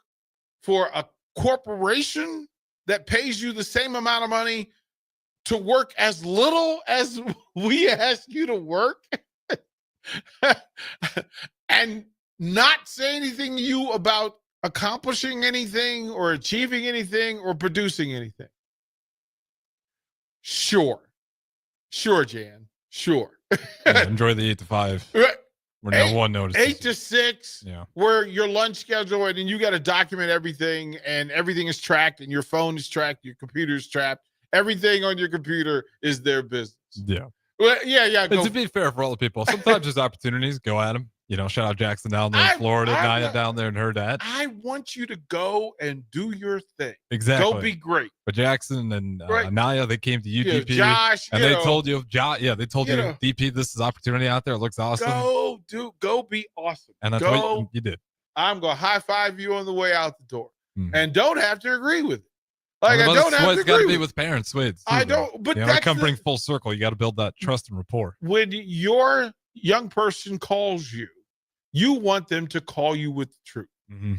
for a corporation that pays you the same amount of money to work as little as we ask you to work, and not say anything to you about accomplishing anything or achieving anything or producing anything? Sure, Jan. Sure. Enjoy the 8 to 5. Where no one notices. 8 to 6. Yeah. Where your lunch schedule, and then you got to document everything, and everything is tracked, and your phone is tracked, your computer is tracked. Everything on your computer is their business. Yeah. Well, yeah. But to be fair for all the people, sometimes there's opportunities. Go at them. Shout out Jackson down there in Florida, Naya down there and her dad. I want you to go and do your thing. Exactly. Go be great. But Jackson and Naya, they came to you, DP. Josh, and they told you, they told you, DP, this is opportunity out there. It looks awesome. Go be awesome. And that's what you did. I'm going to high five you on the way out the door. And don't have to agree with it. Like, I don't have to It's got to agree be with parents. Swids. I don't, but you know, that's come the- bring full circle. You got to build that trust and rapport. when your young person calls you, you want them to call you with the truth. Mm-hmm.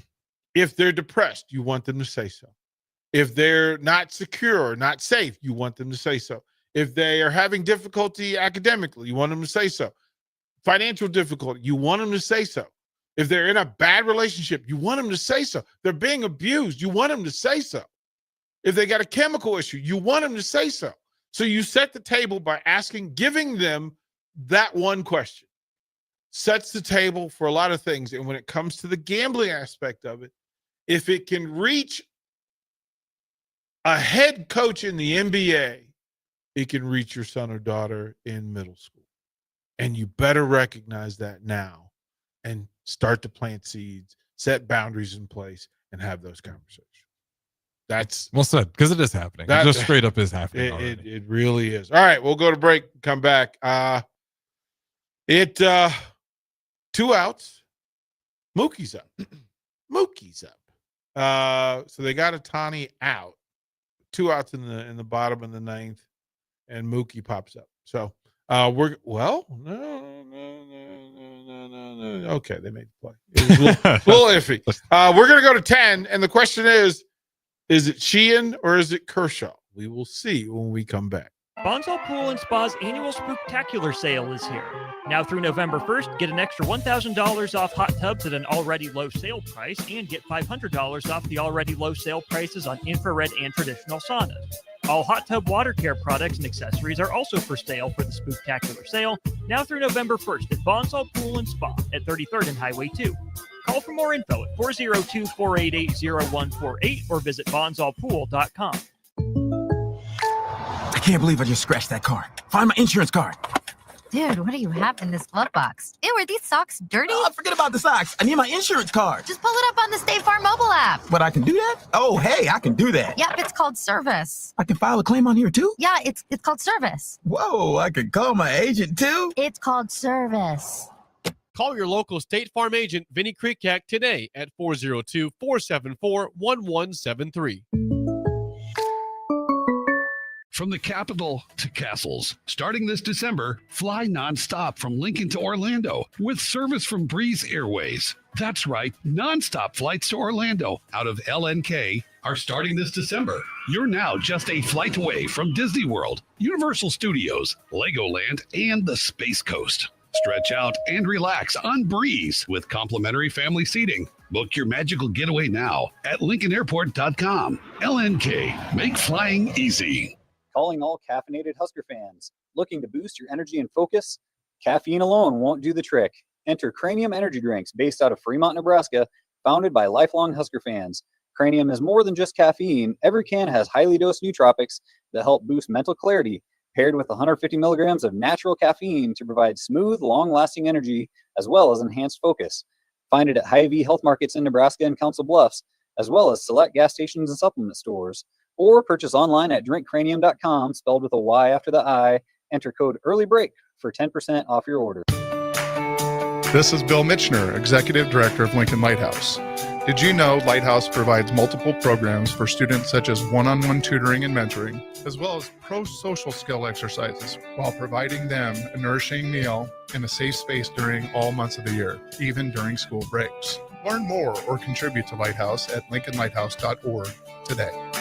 If they're depressed, you want them to say so. If they're not secure or not safe, you want them to say so. If they are having difficulty academically, you want them to say so. Financial difficulty, you want them to say so. If they're in a bad relationship, you want them to say so. They're being abused, you want them to say so. If they got a chemical issue, you want them to say so. So you set the table by giving them that one question. Sets the table for a lot of things. And when it comes to the gambling aspect of it, if it can reach a head coach in the NBA, it can reach your son or daughter in middle school. And you better recognize that now and start to plant seeds, set boundaries in place, and have those conversations. That's well said, because it is happening. It just straight up is happening. It really is. All right, we'll go to break, come back. 2 outs. Mookie's up. Mookie's up. So they got Ohtani out. 2 outs in the bottom of the 9th, and Mookie pops up. So no. Okay, they made the play. It was a little iffy. We're gonna go to 10, and the question is it Sheehan or is it Kershaw? We will see when we come back. Bonsall Pool and Spa's annual Spooktacular sale is here. Now through November 1st, get an extra $1,000 off hot tubs at an already low sale price and get $500 off the already low sale prices on infrared and traditional saunas. All hot tub water care products and accessories are also for sale for the Spooktacular sale, now through November 1st at Bonsall Pool and Spa at 33rd and Highway 2. Call for more info at 402-488-0148 or visit bonsallpool.com. I can't believe I just scratched that car. Find my insurance card. Dude, what do you have in this glove box? Ew, are these socks dirty? Oh, forget about the socks. I need my insurance card. Just pull it up on the State Farm mobile app. But I can do that? Oh, hey, I can do that. Yep, it's called service. I can file a claim on here too? Yeah, it's called service. Whoa, I can call my agent too? It's called service. Call your local State Farm agent, Vinny Krikak, today at 402-474-1173. From the capital to castles, starting this December, fly nonstop from Lincoln to Orlando with service from Breeze Airways. That's right, nonstop flights to Orlando out of LNK are starting this December. You're now just a flight away from Disney World, Universal Studios, Legoland, and the Space Coast. Stretch out and relax on Breeze with complimentary family seating. Book your magical getaway now at LincolnAirport.com. LNK, make flying easy. Calling all caffeinated Husker fans. Looking to boost your energy and focus? Caffeine alone won't do the trick. Enter Cranium Energy Drinks based out of Fremont, Nebraska, founded by lifelong Husker fans. Cranium is more than just caffeine. Every can has highly dosed nootropics that help boost mental clarity, paired with 150 milligrams of natural caffeine to provide smooth, long-lasting energy as well as enhanced focus. Find it at Hy-Vee Health Markets in Nebraska and Council Bluffs, as well as select gas stations and supplement stores. Or purchase online at drinkcranium.com, spelled with a Y after the I. Enter code EARLYBREAK for 10% off your order. This is Bill Mitchner, Executive Director of Lincoln Lighthouse. Did you know Lighthouse provides multiple programs for students such as one-on-one tutoring and mentoring, as well as pro-social skill exercises, while providing them a nourishing meal and a safe space during all months of the year, even during school breaks? Learn more or contribute to Lighthouse at lincolnlighthouse.org today.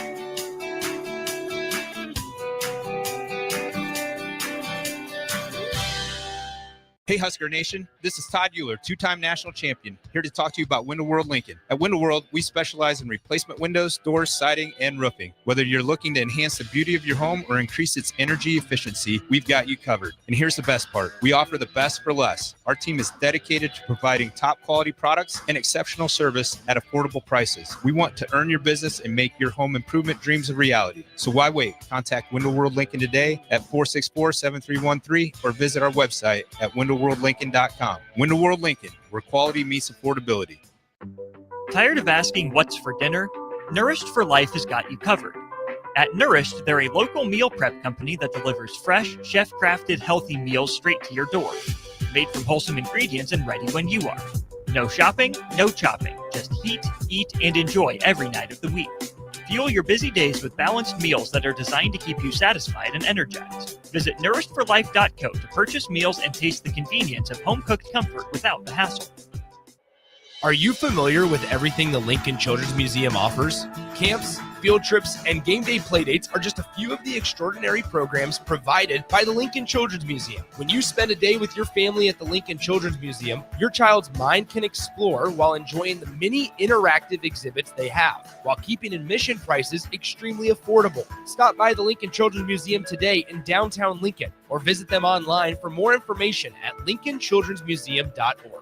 Hey Husker Nation, this is Todd Euler, two-time national champion, here to talk to you about Window World Lincoln. At Window World, we specialize in replacement windows, doors, siding, and roofing. Whether you're looking to enhance the beauty of your home or increase its energy efficiency, we've got you covered. And here's the best part. We offer the best for less. Our team is dedicated to providing top quality products and exceptional service at affordable prices. We want to earn your business and make your home improvement dreams a reality. So why wait? Contact Window World Lincoln today at 464-7313 or visit our website at WindowWorldLincoln.com. Window World Lincoln, where quality meets affordability. Tired of asking what's for dinner? Nourished for Life has got you covered. At Nourished, they're a local meal prep company that delivers fresh, chef-crafted, healthy meals straight to your door. Made from wholesome ingredients and ready when you are. No shopping, no chopping. Just heat, eat, and enjoy every night of the week. Fuel your busy days with balanced meals that are designed to keep you satisfied and energized. Visit nourishedforlife.co to purchase meals and taste the convenience of home-cooked comfort without the hassle. Are you familiar with everything the Lincoln Children's Museum offers? Camps, field trips, and game day playdates are just a few of the extraordinary programs provided by the Lincoln Children's Museum. When you spend a day with your family at the Lincoln Children's Museum, your child's mind can explore while enjoying the many interactive exhibits they have, while keeping admission prices extremely affordable. Stop by the Lincoln Children's Museum today in downtown Lincoln, or visit them online for more information at lincolnchildrensmuseum.org.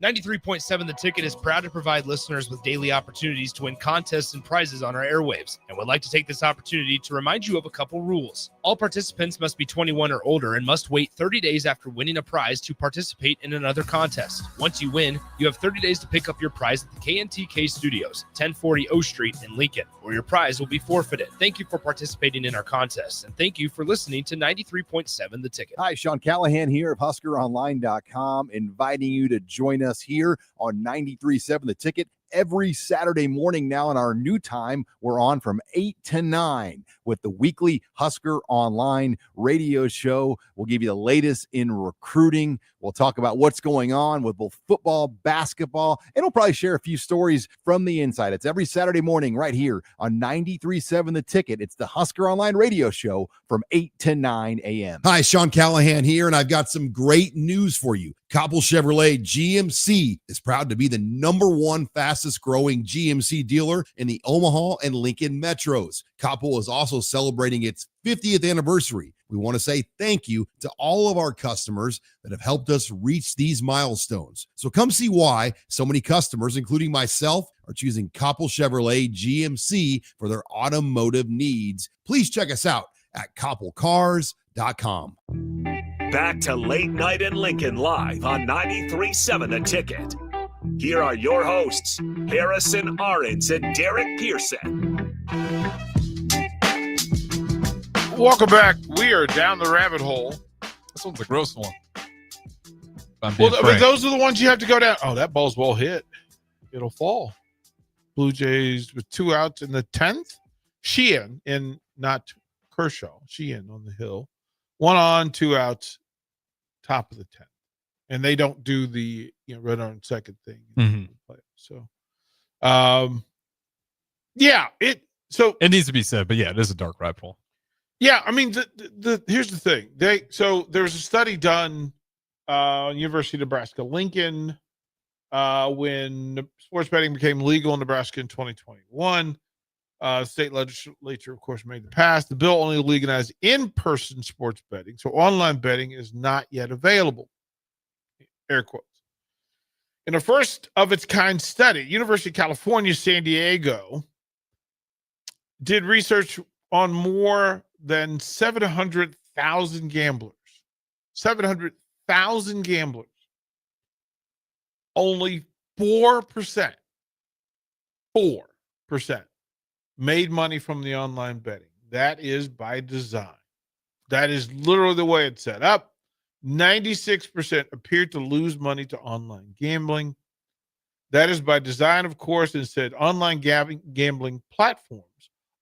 93.7 The Ticket is proud to provide listeners with daily opportunities to win contests and prizes on our airwaves, and would like to take this opportunity to remind you of a couple rules. All participants must be 21 or older and must wait 30 days after winning a prize to participate in another contest. Once you win, you have 30 days to pick up your prize at the KNTK Studios, 1040 O Street in Lincoln, or your prize will be forfeited. Thank you for participating in our contests, and thank you for listening to 93.7 The Ticket. Hi, Sean Callahan here of HuskerOnline.com, inviting you to join us here on 93.7 The Ticket every Saturday morning. Now in our new time, we're on from 8 to 9 with the weekly Husker Online radio show. We'll give you the latest in recruiting. We'll talk about what's going on with both football, basketball, and we'll probably share a few stories from the inside. It's every Saturday morning right here on 93.7 The Ticket. It's the Husker Online radio show from 8 to 9 a.m. Hi, Sean Callahan here, and I've got some great news for you. Copple Chevrolet GMC is proud to be the #1 fastest growing GMC dealer in the Omaha and Lincoln metros. Copple is also celebrating its 50th anniversary. We want to say thank you to all of our customers that have helped us reach these milestones. So come see why so many customers, including myself, are choosing Copple Chevrolet GMC for their automotive needs. Please check us out at copplecars.com. Back to Late Night in Lincoln live on 93.7 The Ticket. Here are your hosts, Harrison Arons and Derek Pearson. Welcome back. We are down the rabbit hole. This one's a gross one. Well, but those are the ones you have to go down. Oh, that ball's well hit. It'll fall. Blue Jays with 2 outs in the 10th. Sheehan in, not Kershaw. Sheehan on the hill. 1 on, 2 outs, top of the 10th. And they don't do the run on second thing. So, yeah, it needs to be said, but yeah, it is a dark rabbit hole. Yeah, I mean, here's the thing. There was a study done University of Nebraska Lincoln when sports betting became legal in Nebraska in 2021. State legislature, of course, made the pass. The bill only legalized in-person sports betting, so online betting is not yet available. Air quotes. In a first of its kind study, University of California, San Diego did research on more than 700,000 gamblers. 700,000 gamblers. Only 4% made money from the online betting. That is by design. That is literally the way it's set up. 96% appeared to lose money to online gambling. That is by design, of course, and said online gambling platforms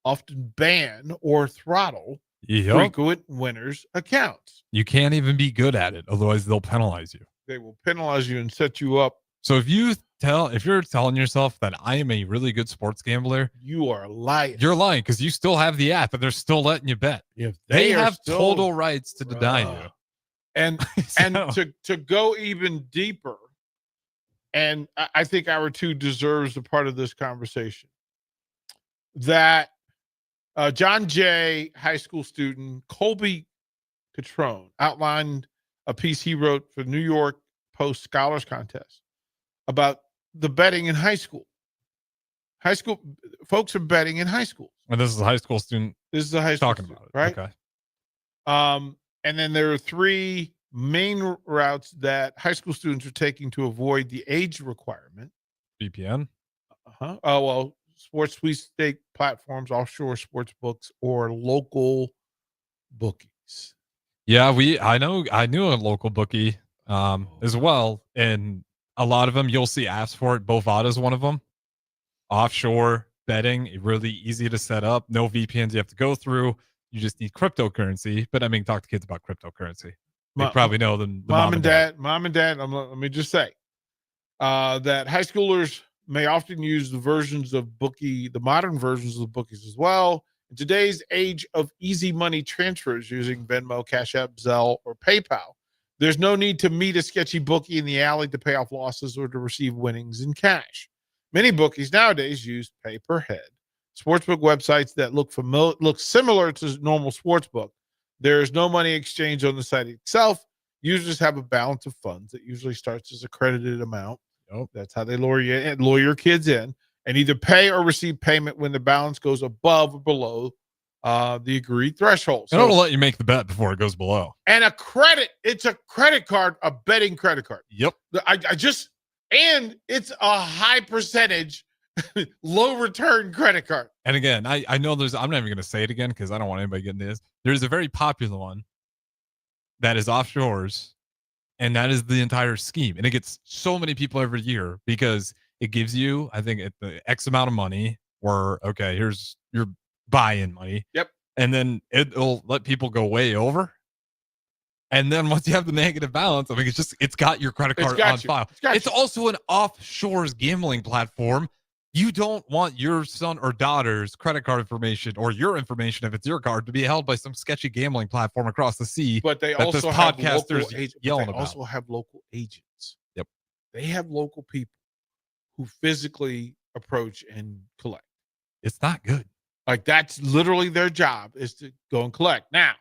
often ban or throttle frequent winners' accounts. You can't even be good at it, otherwise they'll penalize you. They will penalize you and set you up. So if you're telling yourself that I am a really good sports gambler, you are lying. You're lying because you still have the app and they're still letting you bet. If they have total rights to deny you. And to go even deeper, and I think Hour 2 deserves a part of this conversation, that John Jay high school student Colby Catrone outlined a piece he wrote for New York Post Scholars Contest about the betting in high school. High school folks are betting in high schools. And this is a high school student. This is a high school talking student, about it. right? Okay. And then there are 3 main routes that high school students are taking to avoid the age requirement. VPN. Oh, well, sports sweepstake platforms, offshore sports books, or local bookies. Yeah, I knew a local bookie as well, and a lot of them you'll see apps for it. Bovada is one of them. offshore betting, really easy to set up. No VPNs you have to go through. You just need cryptocurrency. But I mean, talk to kids about cryptocurrency. They probably know the mom and dad. Let me just say that high schoolers may often use the modern versions of bookies as well. In today's age of easy money transfers using Venmo, Cash App, Zelle, or PayPal, there's no need to meet a sketchy bookie in the alley to pay off losses or to receive winnings in cash. Many bookies nowadays use pay per head. Sportsbook websites that look similar to normal sportsbook. There is no money exchange on the site itself. Users have a balance of funds that usually starts as a credited amount. That's how they lure your kids in, and either pay or receive payment when the balance goes above or below the agreed threshold. So, it'll let you make the bet before it goes below. And it's a credit card, a betting credit card. Yep. And it's a high percentage, low return credit card. And again, I know I'm not even going to say it again because I don't want anybody getting this. There's a very popular one that is offshores, and that is the entire scheme. And it gets so many people every year because it gives you, I think, the X amount of money where, okay, here's your buy-in money. Yep. And then it'll let people go way over. And then once you have the negative balance, I mean, it's got your credit card on file. It's also an offshores gambling platform. You don't want your son or daughter's credit card information or your information, if it's your card, to be held by some sketchy gambling platform across the sea. But they also have local agents. Yep. They have local people who physically approach and collect. It's not good. Like, that's literally their job, is to go and collect. Now,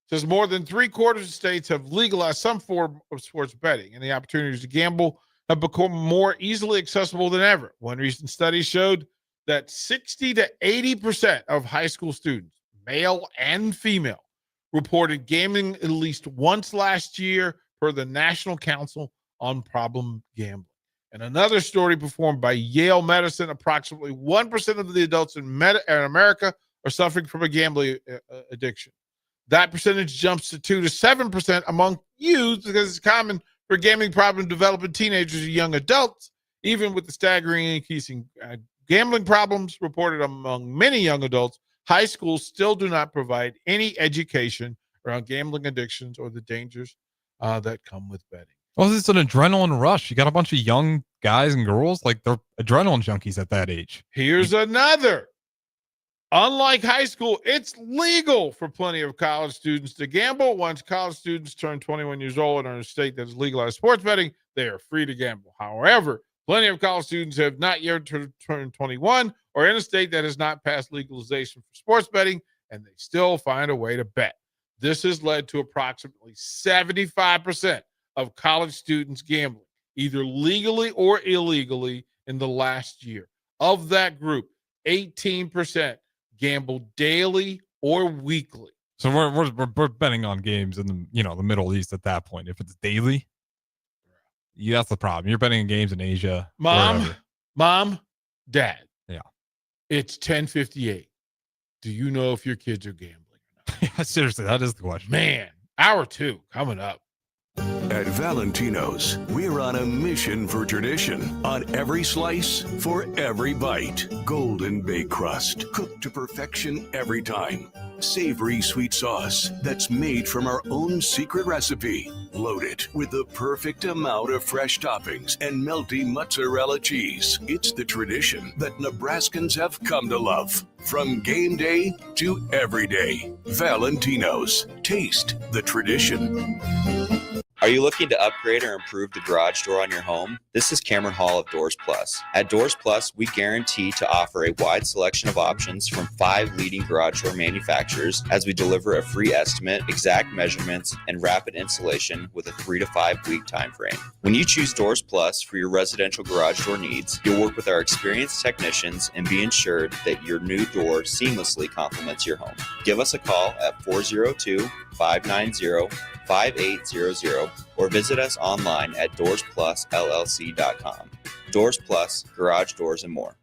says more than 3/4 of states have legalized some form of sports betting, and the opportunities to gamble have become more easily accessible than ever. One recent study showed that 60 to 80% of high school students, male and female, reported gaming at least once last year per the National Council on Problem Gambling. And another study performed by Yale Medicine, approximately 1% of the adults in America are suffering from a gambling addiction. That percentage jumps to 2 to 7% among youth because it's common for gambling problems to develop in teenagers and young adults. Even with the staggering increasing gambling problems reported among many young adults, high schools still do not provide any education around gambling addictions or the dangers that come with betting. Well, it's an adrenaline rush. You got a bunch of young guys and girls, like they're adrenaline junkies at that age. Here's another. Unlike high school, it's legal for plenty of college students to gamble. Once college students turn 21 years old and are in a state that has legalized sports betting, they are free to gamble. However, plenty of college students have not yet turned 21 or in a state that has not passed legalization for sports betting, and they still find a way to bet. This has led to approximately 75% of college students gambling, either legally or illegally, in the last year. Of that group, 18% gamble daily or weekly. So we're betting on games in the Middle East at that point. If it's daily, that's the problem. You're betting on games in Asia. Mom, Dad. Yeah. It's 10:58. Do you know if your kids are gambling or not? Yeah, seriously, that is the question. Man, hour 2 coming up. At Valentino's, we're on a mission for tradition. On every slice, for every bite. Golden baked crust, cooked to perfection every time. Savory sweet sauce that's made from our own secret recipe. Loaded with the perfect amount of fresh toppings and melty mozzarella cheese. It's the tradition that Nebraskans have come to love. From game day to every day. Valentino's. Taste the tradition. Are you looking to upgrade or improve the garage door on your home? This is Cameron Hall of Doors Plus. At Doors Plus, we guarantee to offer a wide selection of options from 5 leading garage door manufacturers as we deliver a free estimate, exact measurements, and rapid installation with a 3 to 5 week time frame. When you choose Doors Plus for your residential garage door needs, you'll work with our experienced technicians and be ensured that your new door seamlessly complements your home. Give us a call at 402-590-5800 or visit us online at doorsplusllc.com. Doors Plus, garage doors and more.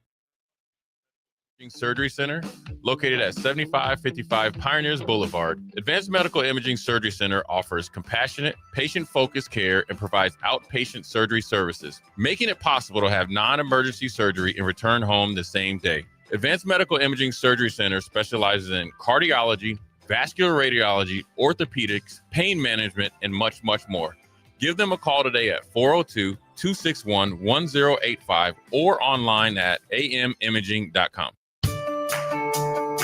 Surgery Center, located at 7555 Pioneers Boulevard. Advanced Medical Imaging Surgery Center offers compassionate, patient-focused care and provides outpatient surgery services, making it possible to have non-emergency surgery and return home the same day. Advanced Medical Imaging Surgery Center specializes in cardiology, vascular radiology, orthopedics, pain management, and much, much more. Give them a call today at 402-261-1085 or online at amimaging.com.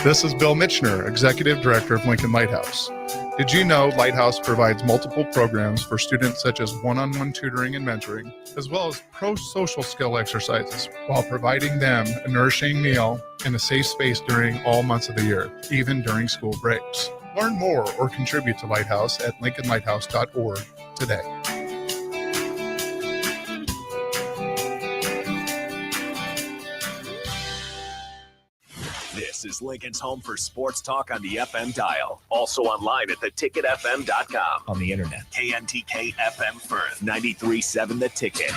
This is Bill Mitchner, Executive Director of Lincoln Lighthouse. Did you know Lighthouse provides multiple programs for students such as one-on-one tutoring and mentoring, as well as pro-social skill exercises, while providing them a nourishing meal and a safe space during all months of the year, even during school breaks? Learn more or contribute to Lighthouse at lincolnlighthouse.org today. This is Lincoln's home for sports talk on the FM dial. Also online at theticketfm.com. On the internet. KNTK FM Firth, 93.7 The Ticket.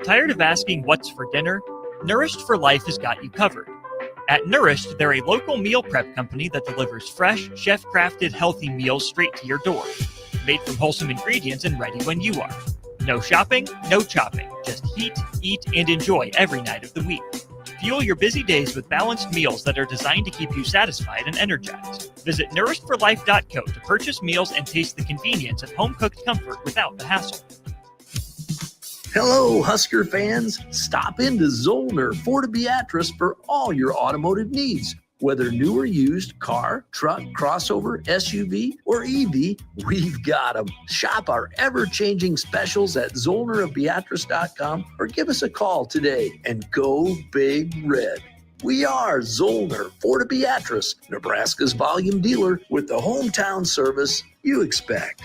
Tired of asking what's for dinner? Nourished for Life has got you covered. At Nourished, they're a local meal prep company that delivers fresh, chef-crafted, healthy meals straight to your door. Made from wholesome ingredients and ready when you are. No shopping, no chopping. Just heat, eat, and enjoy every night of the week. Fuel your busy days with balanced meals that are designed to keep you satisfied and energized. Visit nourishedforlife.co to purchase meals and taste the convenience of home-cooked comfort without the hassle. Hello, Husker fans. Stop into Zollner Ford of Beatrice for all your automotive needs. Whether new or used, car, truck, crossover, SUV, or EV, we've got them. Shop our ever-changing specials at ZollnerofBeatrice.com or give us a call today and go Big Red. We are Zollner Ford of Beatrice, Nebraska's volume dealer with the hometown service you expect.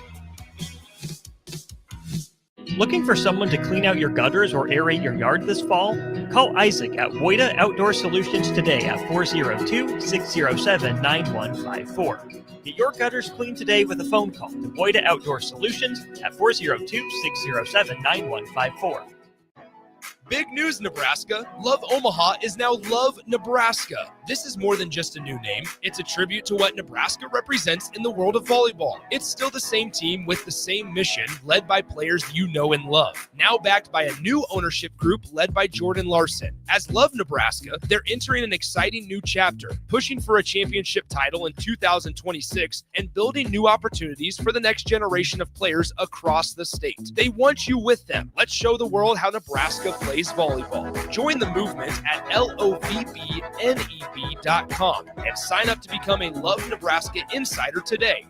Looking for someone to clean out your gutters or aerate your yard this fall? Call Isaac at Woida Outdoor Solutions today at 402-607-9154. Get your gutters cleaned today with a phone call to Woida Outdoor Solutions at 402-607-9154. Big news, Nebraska. Love Omaha is now Love Nebraska. This is more than just a new name. It's a tribute to what Nebraska represents in the world of volleyball. It's still the same team with the same mission, led by players you know and love. Now backed by a new ownership group led by Jordan Larson. As Love Nebraska, they're entering an exciting new chapter, pushing for a championship title in 2026 and building new opportunities for the next generation of players across the state. They want you with them. Let's show the world how Nebraska plays volleyball. Join the movement at lovneb.com and sign up to become a Love Nebraska Insider today.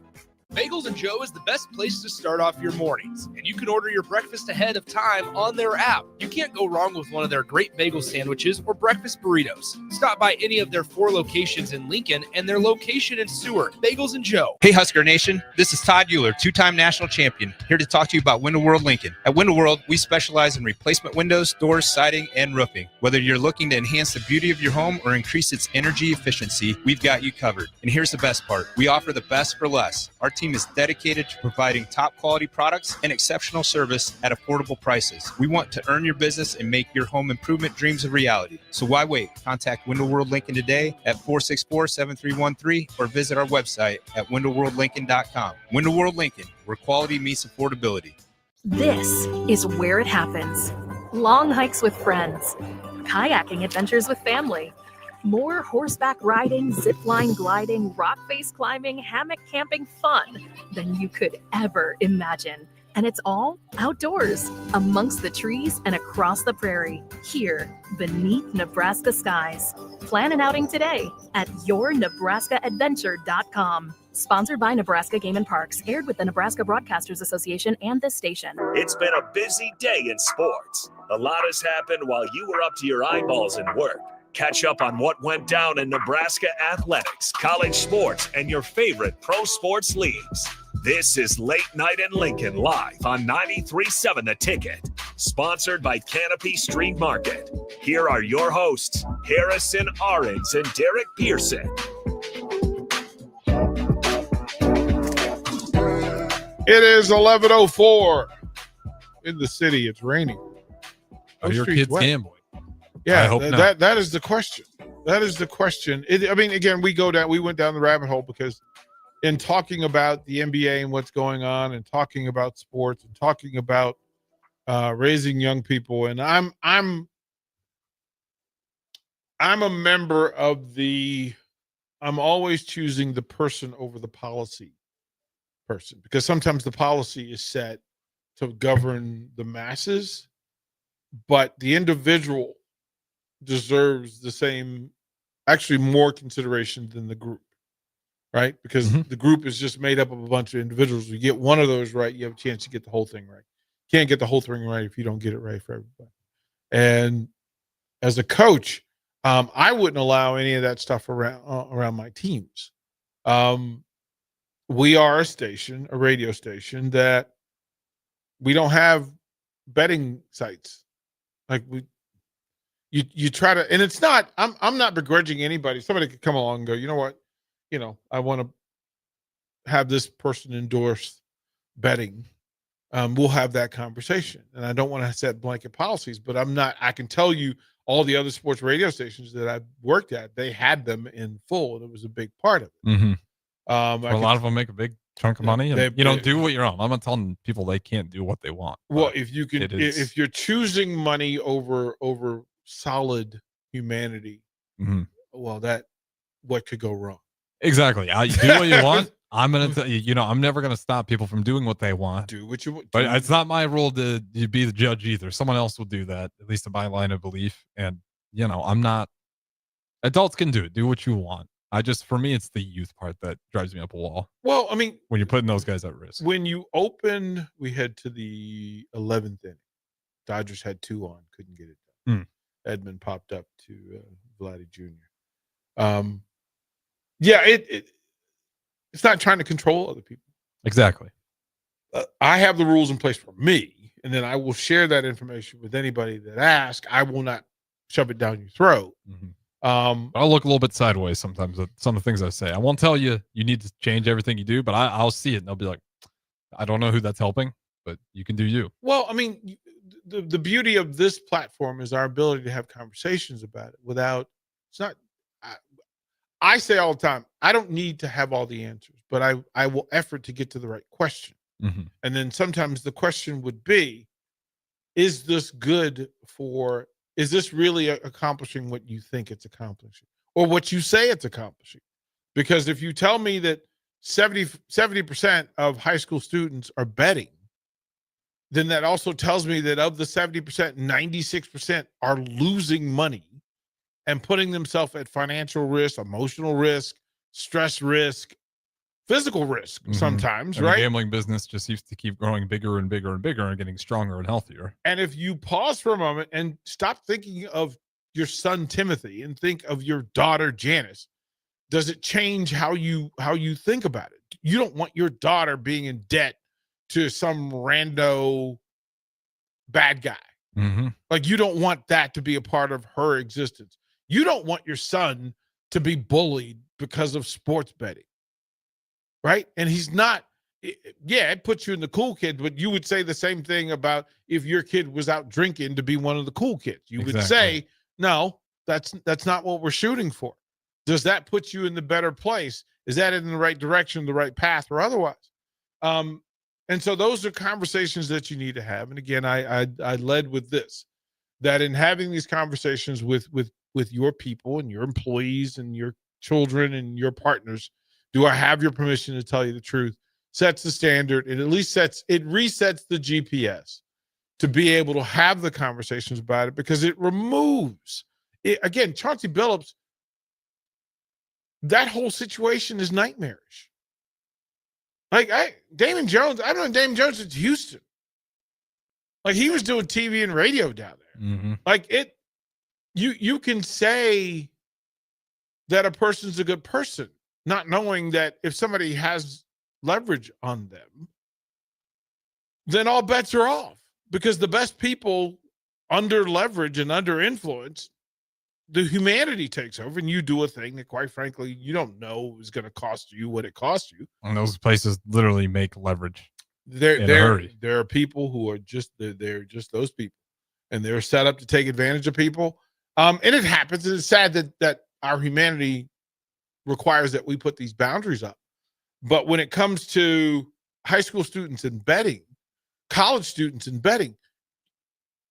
Bagels and Joe is the best place to start off your mornings, and you can order your breakfast ahead of time on their app. You can't go wrong with one of their great bagel sandwiches or breakfast burritos. Stop by any of their 4 locations in Lincoln and their location in Seward. Bagels and Joe. Hey Husker Nation, this is Todd Euler, 2-time national champion, here to talk to you about Window World Lincoln. At Window World, we specialize in replacement windows, doors, siding, and roofing. Whether you're looking to enhance the beauty of your home or increase its energy efficiency, we've got you covered. And here's the best part. We offer the best for less. Our team is dedicated to providing top quality products and exceptional service at affordable prices. We want to earn your business and make your home improvement dreams a reality. So why wait? Contact Window World Lincoln today at 464-7313 or visit our website at windowworldlincoln.com. Window World Lincoln, where quality meets affordability. This is where it happens. Long hikes with friends, kayaking adventures with family, more horseback riding, zipline gliding, rock face climbing, hammock camping fun than you could ever imagine. And it's all outdoors, amongst the trees and across the prairie, here beneath Nebraska skies. Plan an outing today at yournebraskaadventure.com. Sponsored by Nebraska Game and Parks, aired with the Nebraska Broadcasters Association and this station. It's been a busy day in sports. A lot has happened while you were up to your eyeballs in work. Catch up on what went down in Nebraska athletics, college sports, and your favorite pro sports leagues. This is Late Night in Lincoln live on 93.7 The Ticket, sponsored by Canopy Street Market. Here are your hosts, Harrison Ahrens and Derek Pearson. It is 11:04 in the city. It's raining. Are your kids gambling? Yeah, I hope not. That is the question. That is the question. I mean, again, we went down the rabbit hole because in talking about the NBA and what's going on, and talking about sports, and talking about raising young people, and I'm a member of the. I'm always choosing the person over the policy person, because sometimes the policy is set to govern the masses, but the individual deserves the same, actually more consideration than the group, right? Because the group is just made up of a bunch of individuals. You get one of those right, you have a chance to get the whole thing right. You can't get the whole thing right if you don't get it right for everybody. And as a coach, I wouldn't allow any of that stuff around my teams. We are a radio station that we don't have betting sites. Like you try to, and it's not. I'm not begrudging anybody. Somebody could come along and go, you know what, I want to have this person endorse betting. We'll have that conversation, and I don't want to set blanket policies. But I'm not. I can tell you, all the other sports radio stations that I've worked at, they had them in full, and it was a big part of it. Mm-hmm. A lot of them make a big chunk of money, and do what you're on. I'm not telling people they can't do what they want. Well, if you can, if you're choosing money over solid humanity, well, what could go wrong? Exactly. You do what you want. I'm gonna tell you. I'm never gonna stop people from doing what they want. Do what you want. But it's not my role to be the judge either. Someone else will do that, at least in my line of belief. And I'm not. Adults can do it. Do what you want. For me, it's the youth part that drives me up a wall. Well, I mean, when you're putting those guys at risk. When we head to the 11th inning. Dodgers had 2 on, couldn't get it done. Edmund popped up to Vladdy Jr. It's not trying to control other people. Exactly. I have the rules in place for me, and then I will share that information with anybody that asks. I will not shove it down your throat. I'll look a little bit sideways sometimes at some of the things I say. I won't tell you need to change everything you do, but I'll see it and I'll be like, I don't know who that's helping, but you can do you. Well, I mean, the beauty of this platform is our ability to have conversations about it without. It's not. I say all the time, I don't need to have all the answers, but I will effort to get to the right question. And then sometimes the question would be, is this is this really accomplishing what you think it's accomplishing or what you say it's accomplishing? Because if you tell me that 70% of high school students are betting, then that also tells me that of the 70%, 96% are losing money and putting themselves at financial risk, emotional risk, stress risk, physical risk sometimes, and right? The gambling business just seems to keep growing bigger and bigger and bigger and getting stronger and healthier. And if you pause for a moment and stop thinking of your son Timothy and think of your daughter Janice, does it change how you think about it? You don't want your daughter being in debt to some rando bad guy. Like, you don't want that to be a part of her existence. You don't want your son to be bullied because of sports betting, right? And he's not. Yeah, it puts you in the cool kid, but you would say the same thing about if your kid was out drinking to be one of the cool kids. You would say, no, that's not what we're shooting for. Does that put you in the better place? Is that in the right direction, the right path, or otherwise? And so those are conversations that you need to have. And again, I led with this, that in having these conversations with your people and your employees and your children and your partners, do I have your permission to tell you the truth? Sets the standard. It at least resets the GPS to be able to have the conversations about it, because it removes it. Again, Chauncey Billups, that whole situation is nightmarish. Like Damon Jones, I've known Damon Jones since Houston. Like, he was doing TV and radio down there. Like, you can say that a person's a good person, not knowing that if somebody has leverage on them, then all bets are off, because the best people under leverage and under influence, the humanity takes over, and you do a thing that, quite frankly, you don't know is going to cost you what it costs you. And those places literally make leverage. There are people who are they're just those people, and they're set up to take advantage of people. And it happens. And it's sad that our humanity requires that we put these boundaries up. But when it comes to high school students and betting, college students and betting,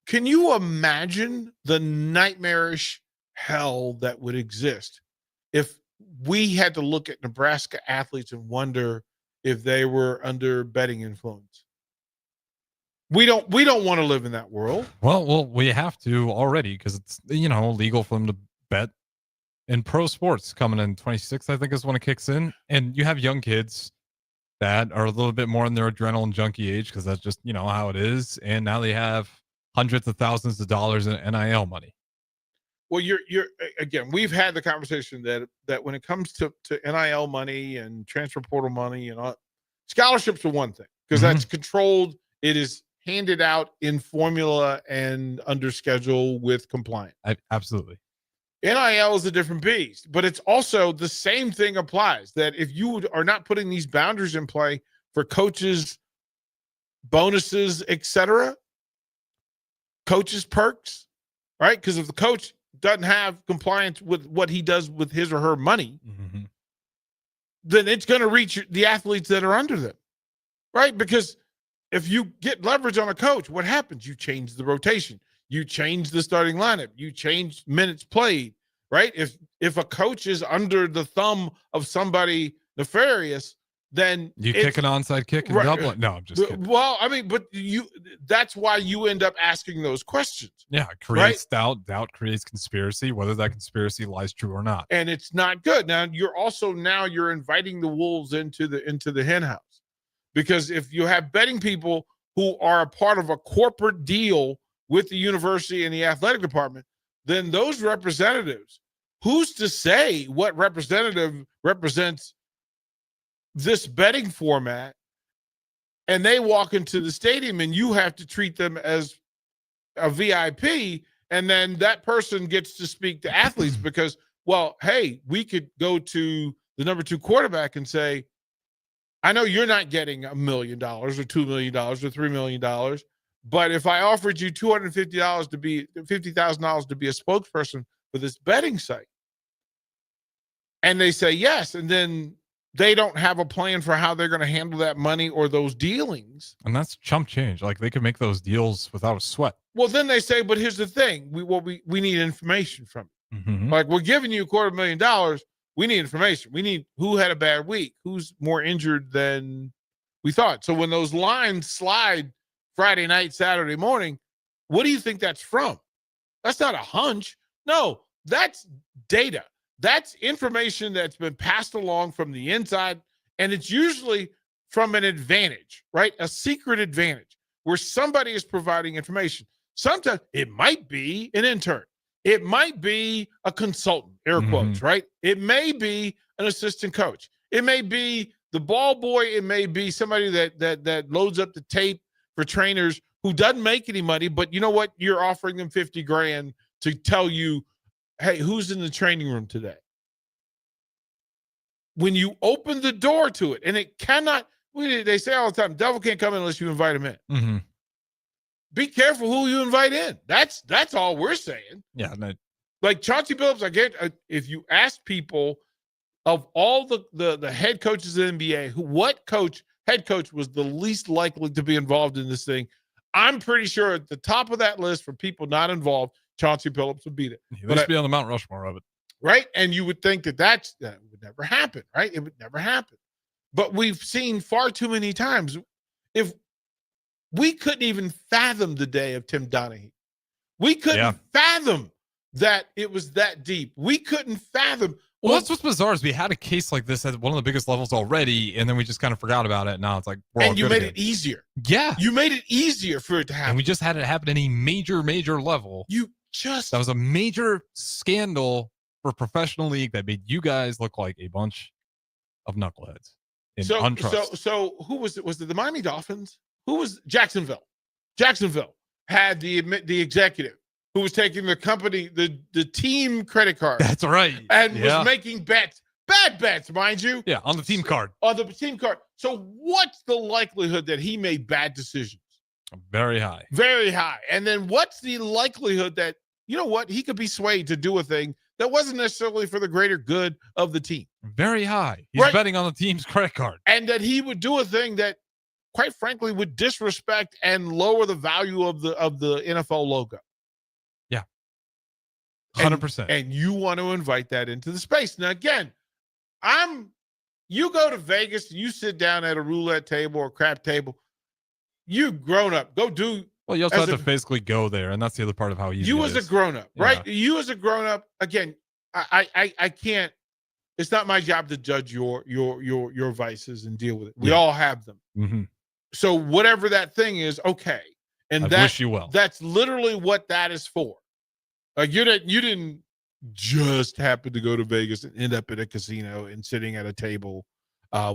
can you imagine the nightmarish hell that would exist if we had to look at Nebraska athletes and wonder if they were under betting influence? We don't want to live in that world. Well, we have to already because it's legal for them to bet in pro sports coming in 26, I think is when it kicks in. And you have young kids that are a little bit more in their adrenaline junkie age because that's just how it is. And now they have hundreds of thousands of dollars in NIL money. Well, you're again, we've had the conversation that when it comes to NIL money and transfer portal money and all, scholarships are one thing because that's controlled. It is handed out in formula and under schedule with compliance. Absolutely. NIL is a different beast, but it's also the same thing applies that if you are not putting these boundaries in play for coaches, bonuses, etc., coaches perks, right? Because if the coach doesn't have compliance with what he does with his or her money, then it's going to reach the athletes that are under them, right? Because if you get leverage on a coach, what happens? You change the rotation. You change the starting lineup. You change minutes played, right? If a coach is under the thumb of somebody nefarious, then you kick an onside kick and double it. No, I'm just kidding. Well, I mean, but that's why you end up asking those questions. Yeah, it creates doubt. Doubt creates conspiracy, whether that conspiracy lies true or not. And it's not good. Now you're inviting the wolves into the hen house. Because if you have betting people who are a part of a corporate deal with the university and the athletic department, then those representatives, who's to say what representative represents this betting format, and they walk into the stadium and you have to treat them as a VIP, and then that person gets to speak to athletes because, well, hey, we could go to the number 2 quarterback and say, I know you're not getting $1 million or $2 million or $3 million, but if I offered you $250 to be $50,000 to be a spokesperson for this betting site, and they say yes, and then they don't have a plan for how they're going to handle that money or those dealings, and that's chump change. Like they could make those deals without a sweat. Well, then they say, but here's the thing: we need information from you. Like we're giving you $250,000. We need information. We need who had a bad week, who's more injured than we thought. So when those lines slide Friday night, Saturday morning, what do you think that's from? That's not a hunch. No, that's data. That's information that's been passed along from the inside, and it's usually from an advantage, right? A secret advantage where somebody is providing information. Sometimes it might be an intern. It might be a consultant, air quotes, right? It may be an assistant coach. It may be the ball boy. It may be somebody that loads up the tape for trainers who doesn't make any money, but you know what? You're offering them $50,000 to tell you, hey, who's in the training room today? When you open the door to it, and it cannot, they say all the time, devil can't come in unless you invite him in. Be careful who you invite in. That's all we're saying. Yeah. Like Chauncey Billups, I get if you ask people of all the head coaches in the NBA, what head coach was the least likely to be involved in this thing, I'm pretty sure at the top of that list for people not involved, Chauncey Billups would beat it. He must be on the Mount Rushmore of it. Right? And you would think that would never happen, right? It would never happen. But we've seen far too many times. If we couldn't even fathom the day of Tim Donaghy. We couldn't fathom that it was that deep. We couldn't fathom. Well, that's what's bizarre is we had a case like this at one of the biggest levels already, and then we just kind of forgot about it. Now it's like and you made it easier. Yeah, you made it easier for it to happen. And we just had it happen at a major level. That was a major scandal for a professional league that made you guys look like a bunch of knuckleheads. So who was it? Was it the Miami Dolphins? Who was Jacksonville? Jacksonville had the executive who was taking the company, the team credit card. That's right. And was making bets, bad bets, mind you. Yeah, on the team card. On the team card. So what's the likelihood that he made bad decisions? Very high. Very high. And then what's the likelihood that, you know what, he could be swayed to do a thing that wasn't necessarily for the greater good of the team. Very high. He's Right. betting on the team's credit card. And that he would do a thing that, quite frankly, would disrespect and lower the value of the NFL logo. Yeah. 100%. And you want to invite that into the space. Now, again, you go to Vegas, you sit down at a roulette table or crap table, you've grown up. Go do. Well, you also have to physically go there, and that's the other part of how easy You it as is. a grown-up, right? You as a grown-up, again, I can't, it's not my job to judge your vices and deal with it. We all have them. Mm-hmm. So whatever that thing is, okay. And I wish you well. That's literally what that is for. Like you didn't just happen to go to Vegas and end up at a casino and sitting at a table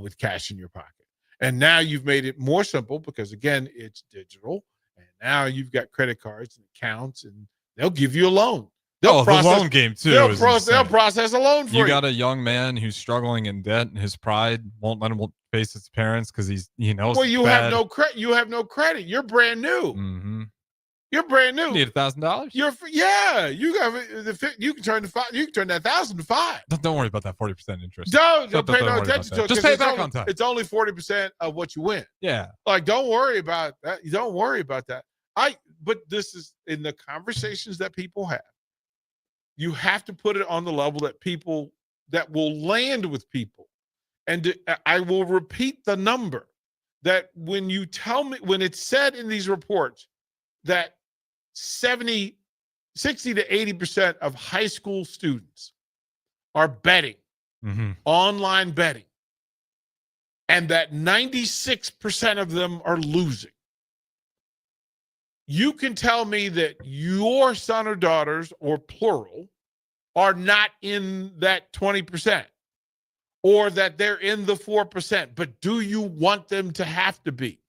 with cash in your pocket. And now you've made it more simple because, again, it's digital. And now you've got credit cards and accounts, and they'll give you a loan. The loan game, too. They'll process a loan for you. You got a young man who's struggling in debt, and his pride won't let him face his parents because he knows. Well, you have no credit. You have no credit. You're brand new. Mm-hmm. You're brand new. You need $1,000. You can turn that 1,000 to 5. Don't worry about that 40% interest. Don't pay no attention to it. Just pay it back on time. It's only 40% of what you win. Yeah. Like, don't worry about that. You don't worry about that. But this is in the conversations that people have. You have to put it on the level that will land with people. And I will repeat the number that when you tell me, when it's said in these reports that 60 to 80% of high school students are betting, online betting, and that 96% of them are losing. You can tell me that your son or daughters, or plural, are not in that 20%, or that they're in the 4%. But do you want them to have to be?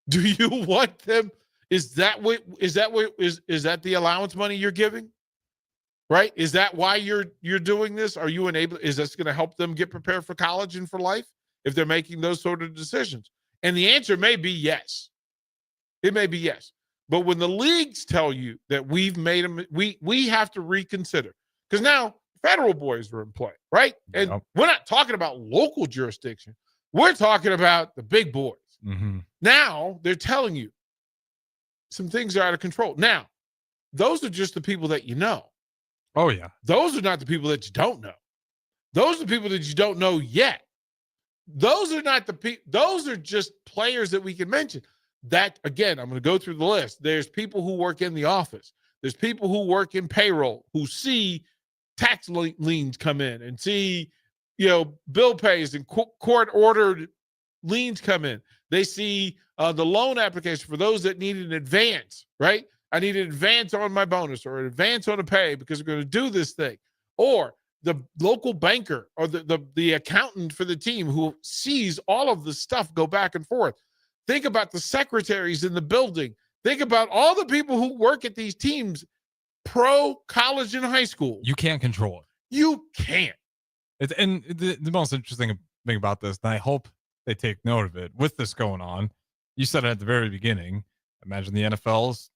Do you want them? Is that the allowance money you're giving? Right? Is that why you're doing this? Are you is this going to help them get prepared for college and for life if they're making those sort of decisions? And the answer may be yes. It may be yes. But when the leagues tell you that we've made them, we have to reconsider, because now federal boys are in play, right? And we're not talking about local jurisdiction. We're talking about the big boys. Mm-hmm. Now they're telling you some things are out of control. Now, those are just the people that you know. Oh, yeah. Those are not the people that you don't know. Those are the people that you don't know yet. Those are not the people. Those are just players that we can mention. That, again, I'm going to go through the list. There's people who work in the office. There's people who work in payroll who see tax liens come in and see, bill pays and court-ordered liens come in. They see the loan application for those that need an advance, right? I need an advance on my bonus or an advance on a pay because we're going to do this thing. Or the local banker or the accountant for the team who sees all of the stuff go back and forth. Think about the secretaries in the building. Think about all the people who work at these teams, pro, college, and high school. You can't control it. You can't. And the most interesting thing about this, and I hope they take note of it, with this going on, you said it at the very beginning, imagine the NFL's,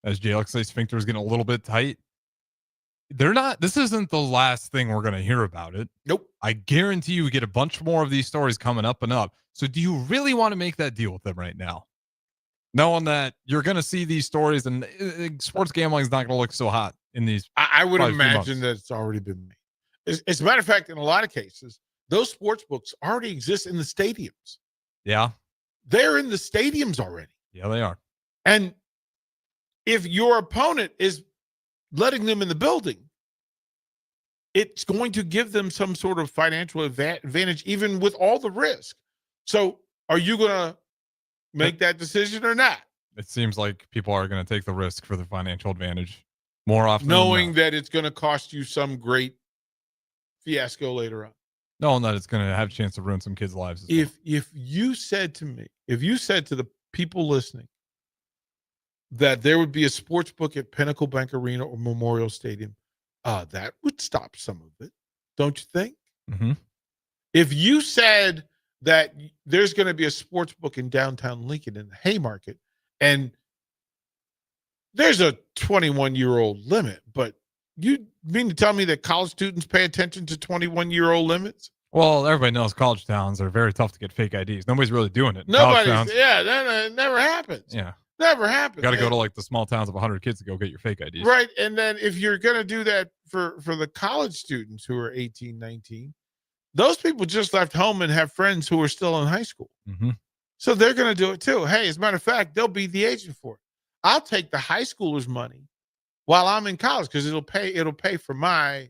as JLX says, sphincter is getting a little bit tight. This isn't the last thing we're going to hear about it. Nope. I guarantee you we get a bunch more of these stories coming up and up. So do you really want to make that deal with them right now? Knowing that you're going to see these stories and sports gambling is not going to look so hot in these. I would imagine that it's already been made. As a matter of fact, in a lot of cases, those sports books already exist in the stadiums. Yeah. They're in the stadiums already. Yeah, they are. And if your opponent is letting them in the building, it's going to give them some sort of financial advantage, even with all the risk. So are you going to make that decision or not? It seems like people are going to take the risk for the financial advantage more often. Knowing that it's going to cost you some great fiasco later on. Knowing that it's going to have a chance to ruin some kids' lives. If you said to me, if you said to the people listening that there would be a sports book at Pinnacle Bank Arena or Memorial Stadium, that would stop some of it. Don't you think? Mm-hmm. If you said that there's going to be a sports book in downtown Lincoln in the Haymarket, and there's a 21-year-old limit, but You mean to tell me that college students pay attention to 21-year-old limits? Well, everybody knows college towns are very tough to get fake IDs. Nobody's really doing it. in college towns. Nobody's. Yeah, that never happens. Yeah. Never happens. Got to go to like the small towns of 100 kids to go get your fake IDs. Right. And then if you're going to do that for the college students who are 18, 19, those people just left home and have friends who are still in high school. Mm-hmm. So they're going to do it too. Hey, as a matter of fact, they'll be the agent for it. I'll take the high schoolers' money while I'm in college because it'll pay for my